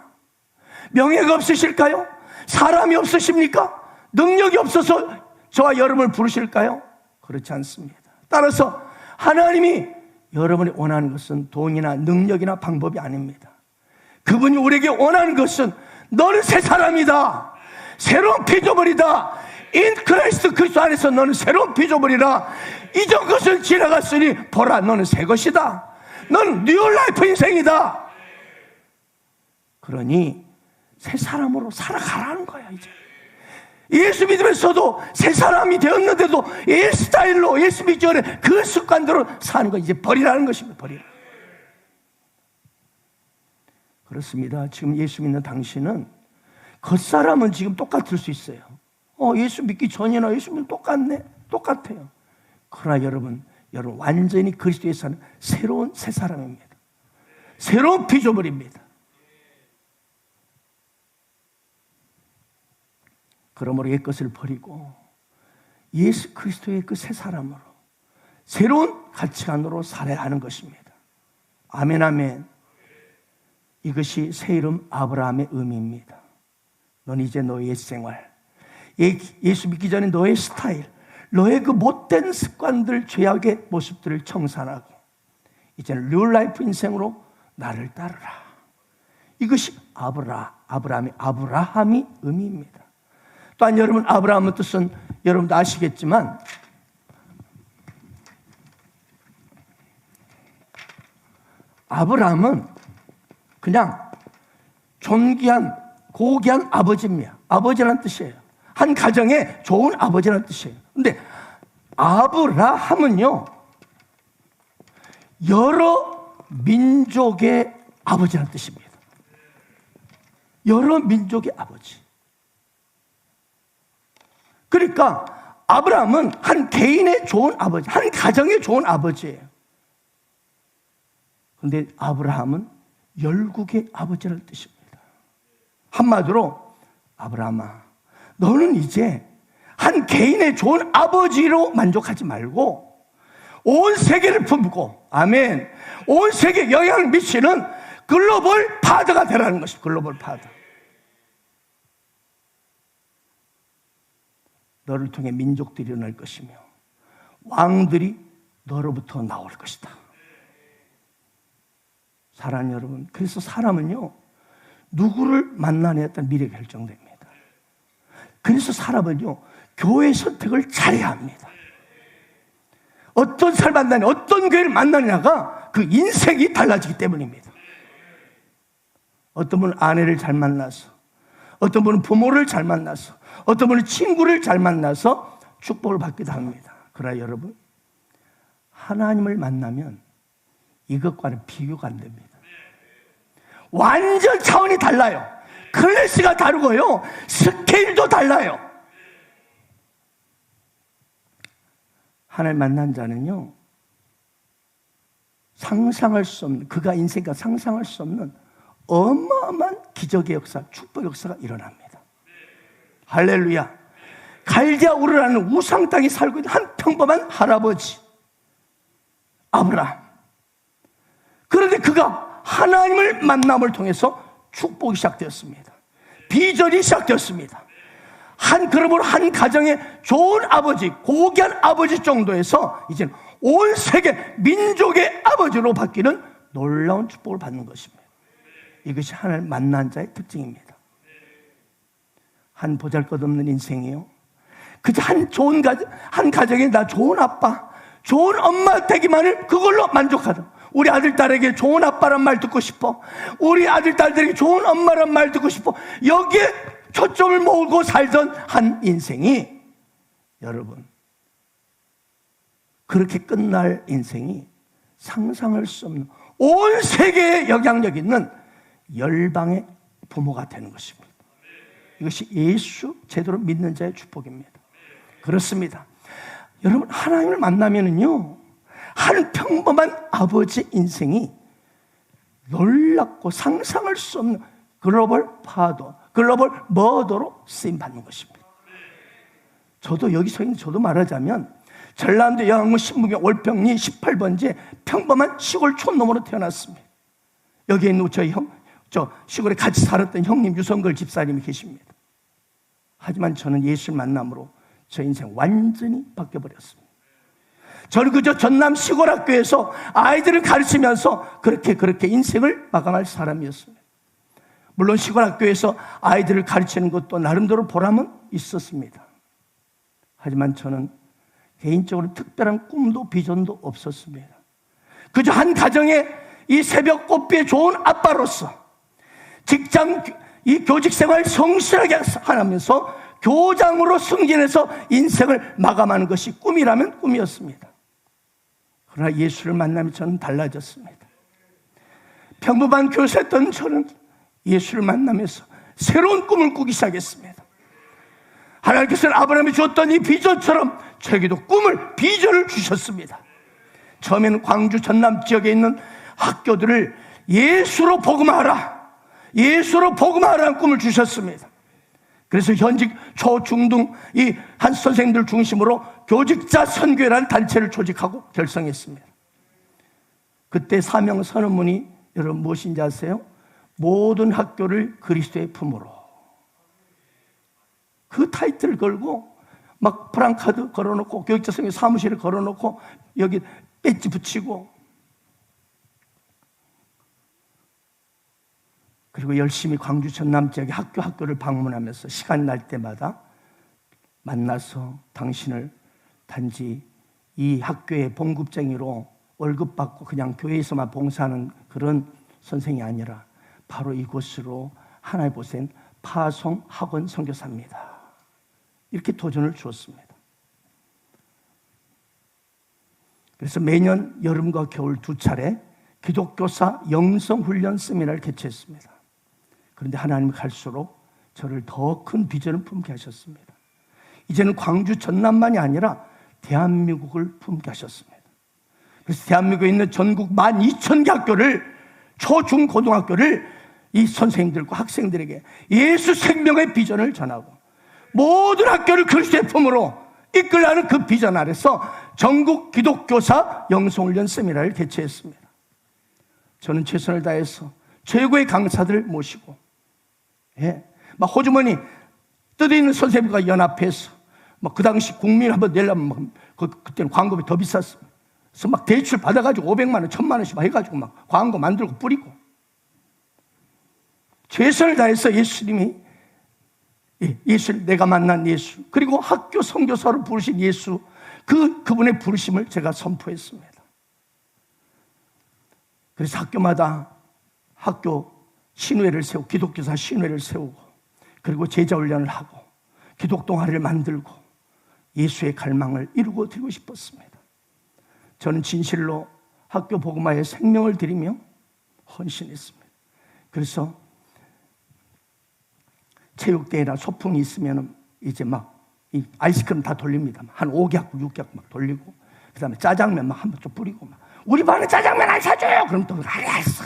Speaker 2: 명예가 없으실까요? 사람이 없으십니까? 능력이 없어서 저와 여러분을 부르실까요? 그렇지 않습니다. 따라서 하나님이 여러분이 원하는 것은 돈이나 능력이나 방법이 아닙니다. 그분이 우리에게 원하는 것은 너는 새 사람이다. 새로운 피조물이다. 인 크라이스트 그리스도 안에서 너는 새로운 피조물이라. 이전 것은 지나갔으니 보라 너는 새 것이다. 너는 뉴 라이프 인생이다. 그러니 새 사람으로 살아가라는 거야. 이제 예수 믿으면서도 새 사람이 되었는데도 이 스타일로 예수 믿기 전에 그 습관대로 사는 거 이제 버리라는 것입니다. 버리라. 그렇습니다. 지금 예수 믿는 당신은 겉사람은 지금 똑같을 수 있어요. 예수 믿기 전이나 예수 믿으면 똑같네. 똑같아요. 그러나 여러분 완전히 그리스도에 사는 새로운 새 사람입니다. 새로운 피조물입니다. 그러므로 옛 것을 버리고 예수 그리스도의 그 새 사람으로 새로운 가치관으로 살아야 하는 것입니다. 아멘 아멘. 이것이 새 이름 아브라함의 의미입니다. 넌 이제 너의 옛 생활, 예수 믿기 전에 너의 스타일, 너의 그 못된 습관들, 죄악의 모습들을 청산하고 이제는 뉴 라이프 인생으로 나를 따르라. 이것이 아브라함의 의미입니다. 또한 여러분 아브라함의 뜻은 여러분도 아시겠지만 아브라함은 그냥 존귀한 고귀한 아버지입니다. 아버지라는 뜻이에요. 한 가정의 좋은 아버지라는 뜻이에요. 근데 아브라함은요 여러 민족의 아버지라는 뜻입니다. 여러 민족의 아버지. 그러니까 아브라함은 한 개인의 좋은 아버지, 한 가정의 좋은 아버지예요. 그런데 아브라함은 열국의 아버지라는 뜻입니다. 한마디로 아브라함아, 너는 이제 한 개인의 좋은 아버지로 만족하지 말고 온 세계를 품고, 아멘, 온 세계에 영향을 미치는 글로벌 파더가 되라는 것입니다. 글로벌 파더. 너를 통해 민족들이 일어날 것이며 왕들이 너로부터 나올 것이다. 사랑하는 여러분, 그래서 사람은요 누구를 만나느냐에 따라 미래가 결정됩니다. 그래서 사람은요 교회 선택을 잘해야 합니다. 어떤 사람을 만나느냐, 어떤 교회를 만나느냐가 그 인생이 달라지기 때문입니다. 어떤 분은 아내를 잘 만나서, 어떤 분은 부모를 잘 만나서, 어떤 분은 친구를 잘 만나서 축복을 받기도 합니다. 그러나 여러분, 하나님을 만나면 이것과는 비교가 안 됩니다. 완전 차원이 달라요. 클래스가 다르고요, 스케일도 달라요. 하나님 만난 자는요 상상할 수 없는, 그가 인생과 상상할 수 없는 어마어마한 기적의 역사, 축복의 역사가 일어납니다. 할렐루야. 갈대아 우르라는 우상 땅에 살고 있는 한 평범한 할아버지 아브라함. 그런데 그가 하나님을 만남을 통해서 축복이 시작되었습니다. 비전이 시작되었습니다. 그러므로 한 가정의 좋은 아버지, 고귀한 아버지 정도에서 이제는 온 세계 민족의 아버지로 바뀌는 놀라운 축복을 받는 것입니다. 이것이 하나님 만난 자의 특징입니다. 한 보잘것없는 인생이요, 그저 한 가정에 나 좋은 아빠, 좋은 엄마 되기만을 그걸로 만족하다. 우리 아들 딸에게 좋은 아빠란 말 듣고 싶어, 우리 아들 딸들에게 좋은 엄마란 말 듣고 싶어, 여기에 초점을 모으고 살던 한 인생이, 여러분, 그렇게 끝날 인생이 상상할 수 없는 온 세계에 영향력 있는 열방의 부모가 되는 것입니다. 이것이 예수 제대로 믿는 자의 축복입니다. 그렇습니다. 여러분, 하나님을 만나면은요 한 평범한 아버지 인생이 놀랍고 상상할 수 없는 글로벌 파도, 글로벌 머더로 쓰임받는 것입니다. 저도 여기 서 있는 저도 말하자면 전라남도 영암군 신무경 월평리 18번지에 평범한 시골 촌놈으로 태어났습니다. 여기에 있는 저 시골에 같이 살았던 형님 유성걸 집사님이 계십니다. 하지만 저는 예수를 만남으로 저 인생 완전히 바뀌어버렸습니다. 저는 그저 전남 시골학교에서 아이들을 가르치면서 그렇게 인생을 마감할 사람이었습니다. 물론 시골학교에서 아이들을 가르치는 것도 나름대로 보람은 있었습니다. 하지만 저는 개인적으로 특별한 꿈도 비전도 없었습니다. 그저 한 가정의 이 새벽 꽃비에 좋은 아빠로서 직장, 이 교직생활 성실하게 하면서 교장으로 승진해서 인생을 마감하는 것이 꿈이라면 꿈이었습니다. 그러나 예수를 만나며 저는 달라졌습니다. 평범한 교사였던 저는 예수를 만나면서 새로운 꿈을 꾸기 시작했습니다. 하나님께서는 아브라함이 주었던 이 비전처럼 저에게도 꿈을, 비전을 주셨습니다. 처음에는 광주 전남 지역에 있는 학교들을 예수로 복음하라, 예수로 복음하라는 꿈을 주셨습니다. 그래서 현직 초중등 이 한 선생님들 중심으로 교직자 선교회라는 단체를 조직하고 결성했습니다. 그때 사명 선언문이 여러분 무엇인지 아세요? 모든 학교를 그리스도의 품으로. 그 타이틀을 걸고 막 프랑카드 걸어놓고 교육자 선교 사무실을 걸어놓고 여기 배지 붙이고, 그리고 열심히 광주 전남 지역의 학교를 방문하면서 시간 날 때마다 만나서 당신을 단지 이 학교의 봉급쟁이로 월급 받고 그냥 교회에서만 봉사하는 그런 선생이 아니라 바로 이곳으로 하나의 보센 파송 학원 선교사입니다. 이렇게 도전을 주었습니다. 그래서 매년 여름과 겨울 두 차례 기독교사 영성훈련 세미나를 개최했습니다. 그런데 하나님이 갈수록 저를 더 큰 비전을 품게 하셨습니다. 이제는 광주 전남만이 아니라 대한민국을 품게 하셨습니다. 그래서 대한민국에 있는 전국 12,000개 학교를, 초, 중, 고등학교를 이 선생님들과 학생들에게 예수 생명의 비전을 전하고 모든 학교를 그리스도의 품으로 이끌라는 그 비전 아래서 전국 기독교사 영성훈련 세미나를 개최했습니다. 저는 최선을 다해서 최고의 강사들을 모시고, 막 호주머니 뜯어 있는 선생님과 연합해서 막 그 당시 국민 한번 내려면 그때는 광고비 더 비쌌습니다. 그래서 막 대출 받아가지고 500만 원, 1000만 원씩 막 해가지고 막 광고 만들고 뿌리고 최선을 다해서 예수님이, 예수, 내가 만난 예수, 그리고 학교 선교사로 부르신 예수, 그분의 부르심을 제가 선포했습니다. 그래서 학교마다 학교 신회를 세우고, 기독교사 신회를 세우고, 그리고 제자 훈련을 하고 기독 동아리를 만들고 예수의 갈망을 이루고 드리고 싶었습니다. 저는 진실로 학교 복음화에 생명을 드리며 헌신했습니다. 그래서 체육대회나 소풍이 있으면 이제 막 이 아이스크림 다 돌립니다. 한 5개학, 6개학 막 돌리고, 그 다음에 짜장면 막 한 번 좀 뿌리고, 막 우리 반에 짜장면 안 사줘요! 그럼 또 알았어.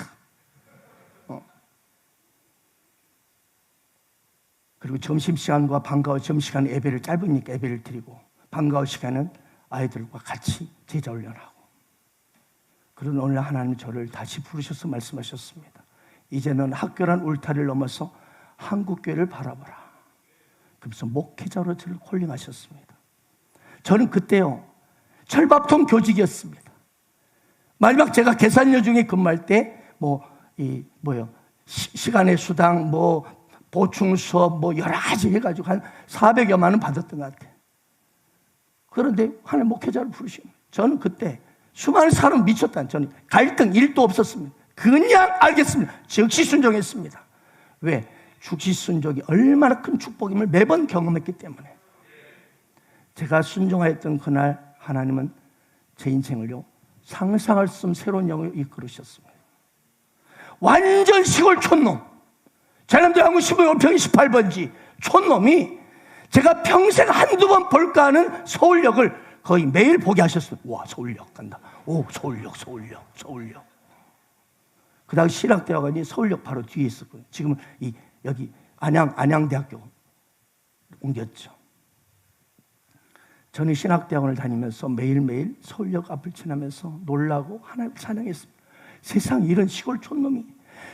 Speaker 2: 그리고 점심시간과 방과 후 점심시간 예배를 짧으니까 예배를 드리고, 방과 후 시간은 아이들과 같이 제자 훈련하고. 그런 오늘 하나님이 저를 다시 부르셔서 말씀하셨습니다. 이제는 학교란 울타리를 넘어서 한국교회를 바라보라. 그래서 목회자로 저를 콜링하셨습니다. 저는 그때요, 철밥통 교직이었습니다. 마지막 제가 계산료 중에 근무할 때 시간의 수당, 보충 수업, 여러 가지 해가지고 한 400여만 원 받았던 것 같아요. 그런데 하나님 목회자를 부르시면 저는 그때 수많은 사람 미쳤다는, 저는 갈등 1도 없었습니다. 그냥 알겠습니다. 즉시 순종했습니다. 왜? 즉시 순종이 얼마나 큰 축복임을 매번 경험했기 때문에. 제가 순종하였던 그날 하나님은 제 인생을요, 상상할 수 없는 새로운 영역으로 이끌으셨습니다. 완전 시골 촌놈, 전남도 영암군 신무경 18번지 촌놈이 제가 평생 한두 번 볼까 하는 서울역을 거의 매일 보게 하셨어요. 와, 서울역 간다. 오, 서울역. 그 당시 신학대학원이 서울역 바로 뒤에 있었거든요. 지금은 여기 안양대학교 옮겼죠. 저는 신학대학원을 다니면서 매일매일 서울역 앞을 지나면서 놀라고 하나님을 찬양했습니다. 세상에 이런 시골 촌놈이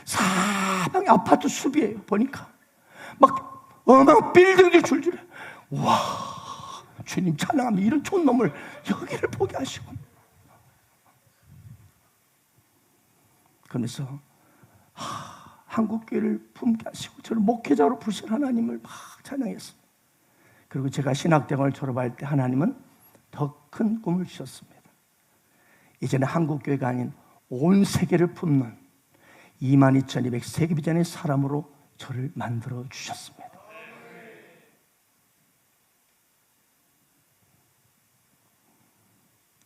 Speaker 2: 사방에 아파트 숲이에요. 보니까 막 어마어마한 빌딩들이 줄줄해. 와, 주님 찬양합니다. 이런 촌놈을 여기를 보게 하시고. 그러면서 한국교회를 품게 하시고 저를 목회자로 부르신 하나님을 막 찬양했습니다. 그리고 제가 신학대학원을 졸업할 때 하나님은 더 큰 꿈을 주셨습니다. 이제는 한국교회가 아닌 온 세계를 품는 22,200 세계비전의 사람으로 저를 만들어 주셨습니다.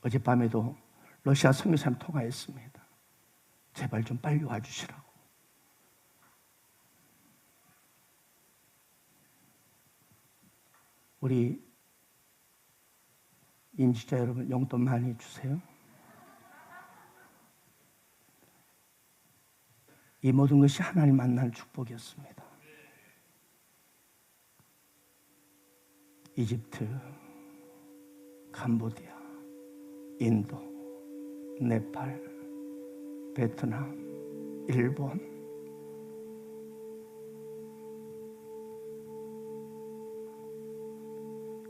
Speaker 2: 어젯밤에도 러시아 선교사님 통화했습니다. 제발 좀 빨리 와주시라고. 우리 임직자 여러분 용돈 많이 주세요. 이 모든 것이 하나님 만날 축복이었습니다. 이집트, 캄보디아, 인도, 네팔, 베트남, 일본,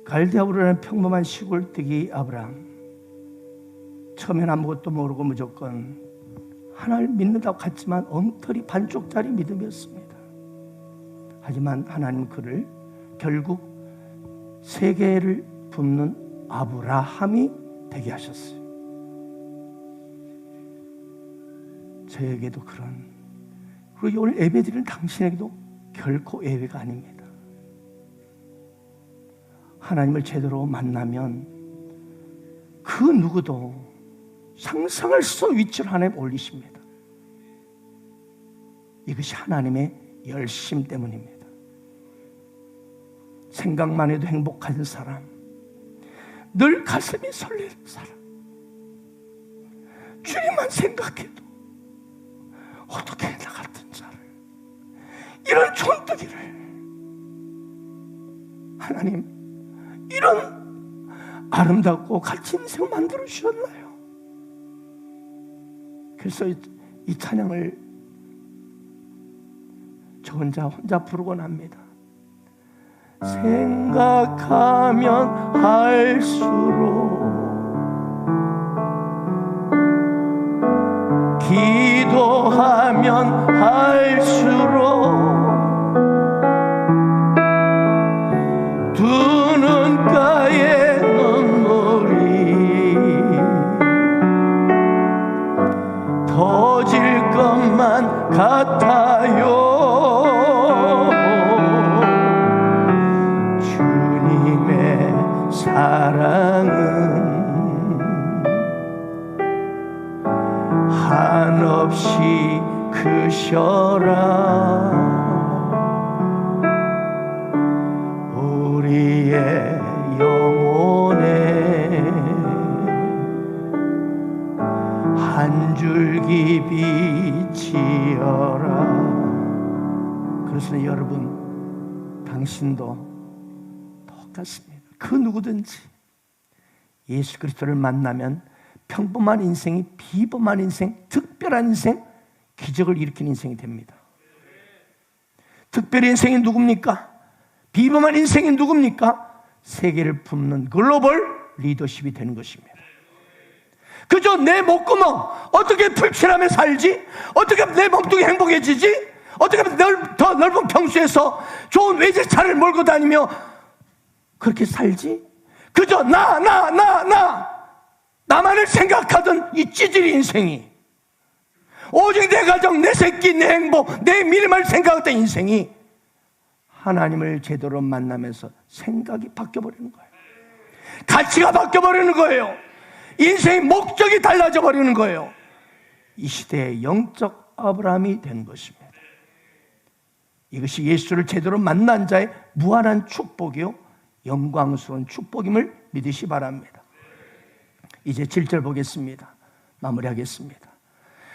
Speaker 2: 갈대아우르라는 평범한 시골뜨기 아브라함, 처음엔 아무것도 모르고 무조건 하나님을 믿는다고 갔지만 엉터리 반쪽짜리 믿음이었습니다. 하지만 하나님은 그를 결국 세계를 붓는 아브라함이 되게 하셨어요. 저에게도 그런, 그리고 오늘 예배드리는 당신에게도 결코 예외가 아닙니다. 하나님을 제대로 만나면 그 누구도 상상할 수 없는 위치로 하나님 올리십니다. 이것이 하나님의 열심 때문입니다. 생각만 해도 행복한 사람, 늘 가슴이 설레는 사람, 주님만 생각해도 어떻게 나 같은 자를, 이런 촌뜨기를 하나님 이런 아름답고 가치 인생을 만들어 주셨나요? 그래서 이 찬양을 저 혼자 부르곤 합니다. 생각하면 할수록, 기도하면 할수록, 두 눈가에 눈물이 터질 것만 같아요. 주님의 사랑은 한없이 크셔라. 우리의 영혼에 한 줄기 비치어라. 그래서 여러분, 당신도 똑같습니다. 그 누구든지 예수 그리스도를 만나면 평범한 인생이 비범한 인생, 특별한 인생, 기적을 일으키는 인생이 됩니다. 특별한 인생이 누굽니까? 비범한 인생이 누굽니까? 세계를 품는 글로벌 리더십이 되는 것입니다. 그저 내 목구멍 어떻게 불편하며 살지? 어떻게 하면 내 몸뚱이 행복해지지? 어떻게 하면 더 넓은 평수에서 좋은 외제차를 몰고 다니며 그렇게 살지? 그저 나만을 생각하던 이 찌질이 인생이, 오직 내 가정, 내 새끼, 내 행복, 내 미래만 생각했던 인생이 하나님을 제대로 만나면서 생각이 바뀌어버리는 거예요. 가치가 바뀌어버리는 거예요. 인생의 목적이 달라져 버리는 거예요. 이 시대의 영적 아브라함이 된 것입니다. 이것이 예수를 제대로 만난 자의 무한한 축복이요 영광스러운 축복임을 믿으시 바랍니다. 이제 7절 보겠습니다. 마무리하겠습니다.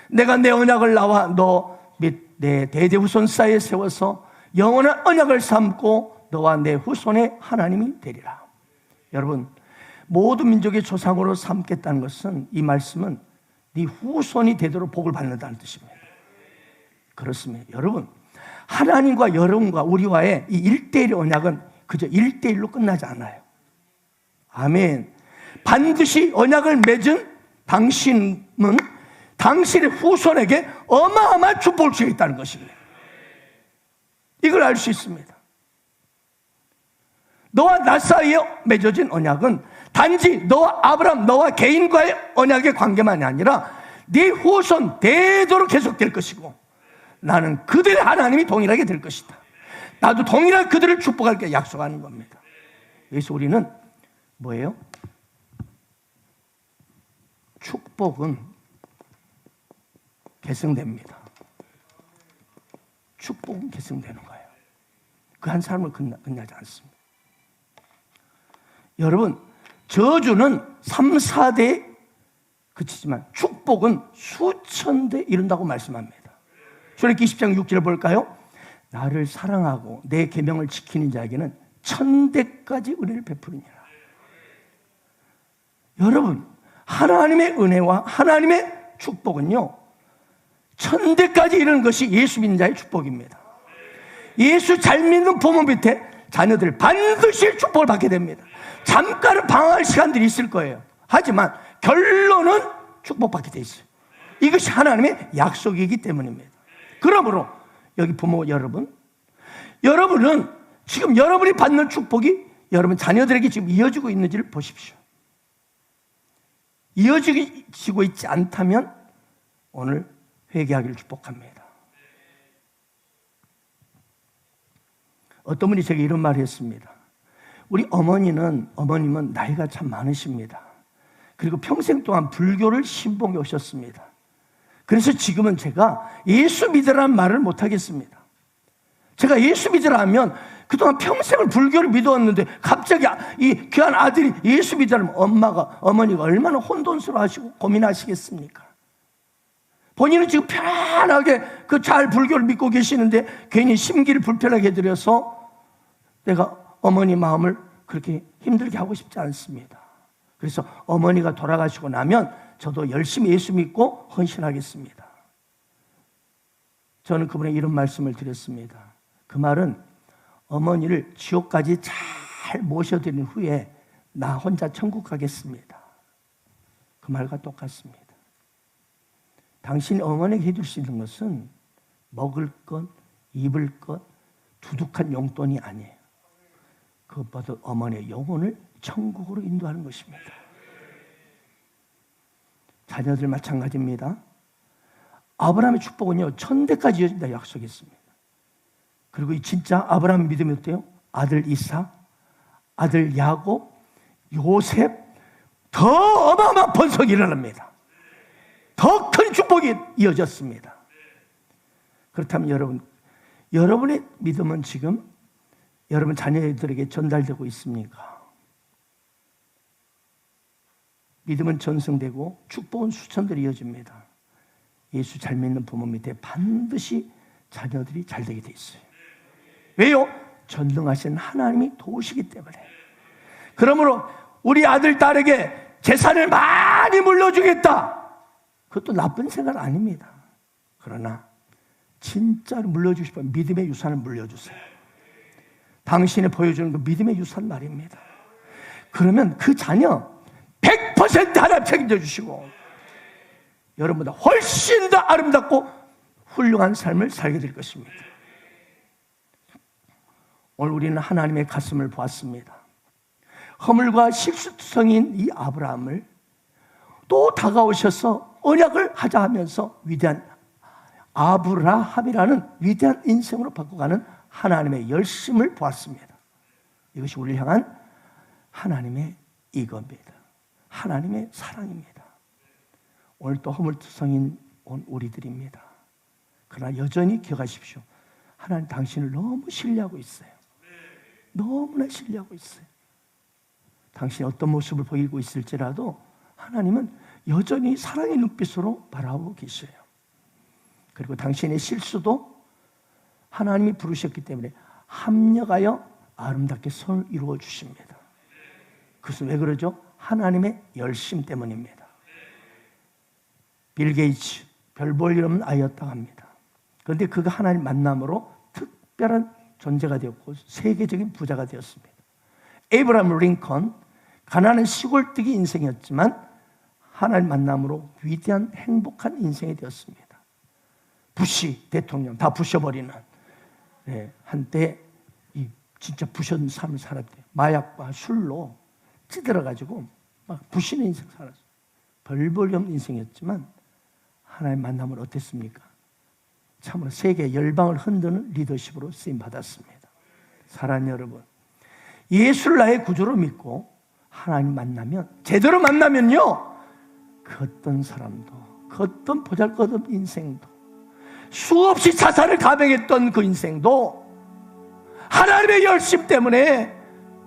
Speaker 2: 내가 내 언약을 나와 너 및 내 대대후손 사이에 세워서 영원한 언약을 삼고 너와 내 후손의 하나님이 되리라. 여러분, 모든 민족의 조상으로 삼겠다는 것은, 이 말씀은 네 후손이 되도록 복을 받는다는 뜻입니다. 그렇습니다. 여러분, 하나님과 여러분과 우리와의 이 1대1 언약은 그저 1대1로 끝나지 않아요. 아멘. 반드시 언약을 맺은 당신은 당신의 후손에게 어마어마한 축복을 주겠다는 것입니다. 이걸 알 수 있습니다. 너와 나 사이에 맺어진 언약은 단지 너와 아브라함, 너와 개인과의 언약의 관계만이 아니라 네 후손 대대로 계속될 것이고, 나는 그들의 하나님이 동일하게 될 것이다. 나도 동일하게 그들을 축복할게 약속하는 겁니다. 그래서 우리는 뭐예요? 축복은 계승됩니다. 축복은 계승되는 거예요. 그 한 사람을 끝나지 않습니다. 여러분, 저주는 3, 4대에 그치지만 축복은 수천 대 이룬다고 말씀합니다. 출애굽기 20장 6절을 볼까요? 나를 사랑하고 내 계명을 지키는 자에게는 1000대까지 은혜를 베푸느니라. 여러분, 하나님의 은혜와 하나님의 축복은요, 1000대까지 이르는 것이 예수 믿는 자의 축복입니다. 예수 잘 믿는 부모 밑에 자녀들 반드시 축복을 받게 됩니다. 잠깐은 방황할 시간들이 있을 거예요. 하지만 결론은 축복받게 돼 있어요. 이것이 하나님의 약속이기 때문입니다. 그러므로 여기 부모 여러분, 여러분은 지금 여러분이 받는 축복이 여러분 자녀들에게 지금 이어지고 있는지를 보십시오. 이어지고 있지 않다면 오늘 회개하기를 축복합니다. 어떤 분이 제게 이런 말을 했습니다. 우리 어머님은 나이가 참 많으십니다. 그리고 평생 동안 불교를 신봉해 오셨습니다. 그래서 지금은 제가 예수 믿으라는 말을 못하겠습니다. 제가 예수 믿으라 하면 그동안 평생을 불교를 믿어왔는데 갑자기 이 귀한 아들이 예수 믿으라면 어머니가 얼마나 혼돈스러워하시고 고민하시겠습니까? 본인은 지금 편하게 그 잘 불교를 믿고 계시는데 괜히 심기를 불편하게 해드려서 내가 어머니 마음을 그렇게 힘들게 하고 싶지 않습니다. 그래서 어머니가 돌아가시고 나면 저도 열심히 예수 믿고 헌신하겠습니다. 저는 그분에 이런 말씀을 드렸습니다. 그 말은 어머니를 지옥까지 잘 모셔드린 후에 나 혼자 천국 가겠습니다. 그 말과 똑같습니다. 당신이 어머니에게 해줄 수 있는 것은 먹을 것, 입을 것, 두둑한 용돈이 아니에요. 그것보다 어머니의 영혼을 천국으로 인도하는 것입니다. 자녀들 마찬가지입니다. 아브라함의 축복은요 1000대까지 이어진다 약속했습니다. 그리고 이 진짜 아브라함의 믿음이 어때요? 아들 이삭, 아들 야곱, 요셉, 더 어마어마한 번성이 일어납니다. 더 큰 축복이 이어졌습니다. 그렇다면 여러분의 믿음은 지금 여러분 자녀들에게 전달되고 있습니까? 믿음은 전승되고 축복은 수천들이 이어집니다. 예수 잘 믿는 부모 밑에 반드시 자녀들이 잘 되게 돼 있어요. 왜요? 전능하신 하나님이 도우시기 때문에. 그러므로 우리 아들, 딸에게 재산을 많이 물려주겠다. 그것도 나쁜 생각 아닙니다. 그러나 진짜로 물려주시면 믿음의 유산을 물려주세요. 당신이 보여주는 그 믿음의 유산 말입니다. 그러면 그 자녀 100% 하나님 책임져 주시고 여러분보다 훨씬 더 아름답고 훌륭한 삶을 살게 될 것입니다. 오늘 우리는 하나님의 가슴을 보았습니다. 허물과 실수투성인 이 아브라함을 또 다가오셔서 언약을 하자 하면서 위대한 아브라함이라는 위대한 인생으로 바꿔가는 하나님의 열심을 보았습니다. 이것이 우리를 향한 하나님의 이겁니다. 하나님의 사랑입니다. 오늘 또 허물투성인 온 우리들입니다. 그러나 여전히 기억하십시오. 하나님 당신을 너무 신뢰하고 있어요. 너무나 신뢰하고 있어요. 당신이 어떤 모습을 보이고 있을지라도 하나님은 여전히 사랑의 눈빛으로 바라보고 계셔요. 그리고 당신의 실수도 하나님이 부르셨기 때문에 합력하여 아름답게 선을 이루어 주십니다. 그것은 왜 그러죠? 하나님의 열심 때문입니다. 빌 게이츠, 별 볼 일 없는 아이였다고 합니다. 그런데 그가 하나님 만남으로 특별한 존재가 되었고 세계적인 부자가 되었습니다. 에이브라함 링컨, 가난한 시골뜨기 인생이었지만 하나님 만남으로 위대한 행복한 인생이 되었습니다. 부시 대통령 다 부셔버리는, 한때 진짜 부셔진 삶을 살았대요. 마약과 술로 찌들어가지고 막 부시는 인생 살았어요. 별 볼 없는 인생이었지만 하나님 만남은 어땠습니까? 참으로 세계 열방을 흔드는 리더십으로 쓰임받았습니다. 사랑하는 여러분, 예수를 나의 구주로 믿고 하나님 만나면, 제대로 만나면요, 그 어떤 사람도, 그 어떤 보잘것없는 인생도, 수없이 자살을 감행했던 그 인생도 하나님의 열심 때문에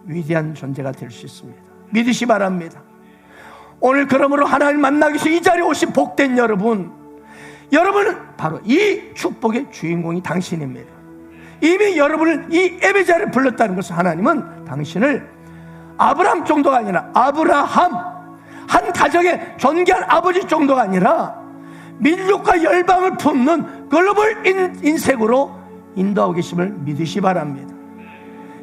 Speaker 2: 위대한 존재가 될 수 있습니다. 믿으시 바랍니다. 오늘 그러므로 하나님 만나기 위해서 이 자리에 오신 복된 여러분은 바로 이 축복의 주인공이 당신입니다. 이미 여러분을 이 예배 자리에 불렀다는 것은 하나님은 당신을 아브라함 정도가 아니라 아브라함, 한 가정의 존귀한 아버지 정도가 아니라 민족과 열방을 품는 글로벌 인색으로 인도하고 계심을 믿으시 바랍니다.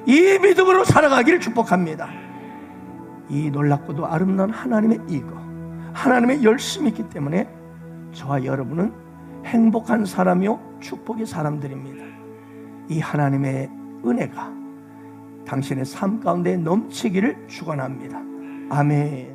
Speaker 2: 이 믿음으로 살아가기를 축복합니다. 이 놀랍고도 아름다운 하나님의 이거, 하나님의 열심이 있기 때문에 저와 여러분은 행복한 사람이요 축복의 사람들입니다. 이 하나님의 은혜가 당신의 삶 가운데 넘치기를 축원합니다. 아멘.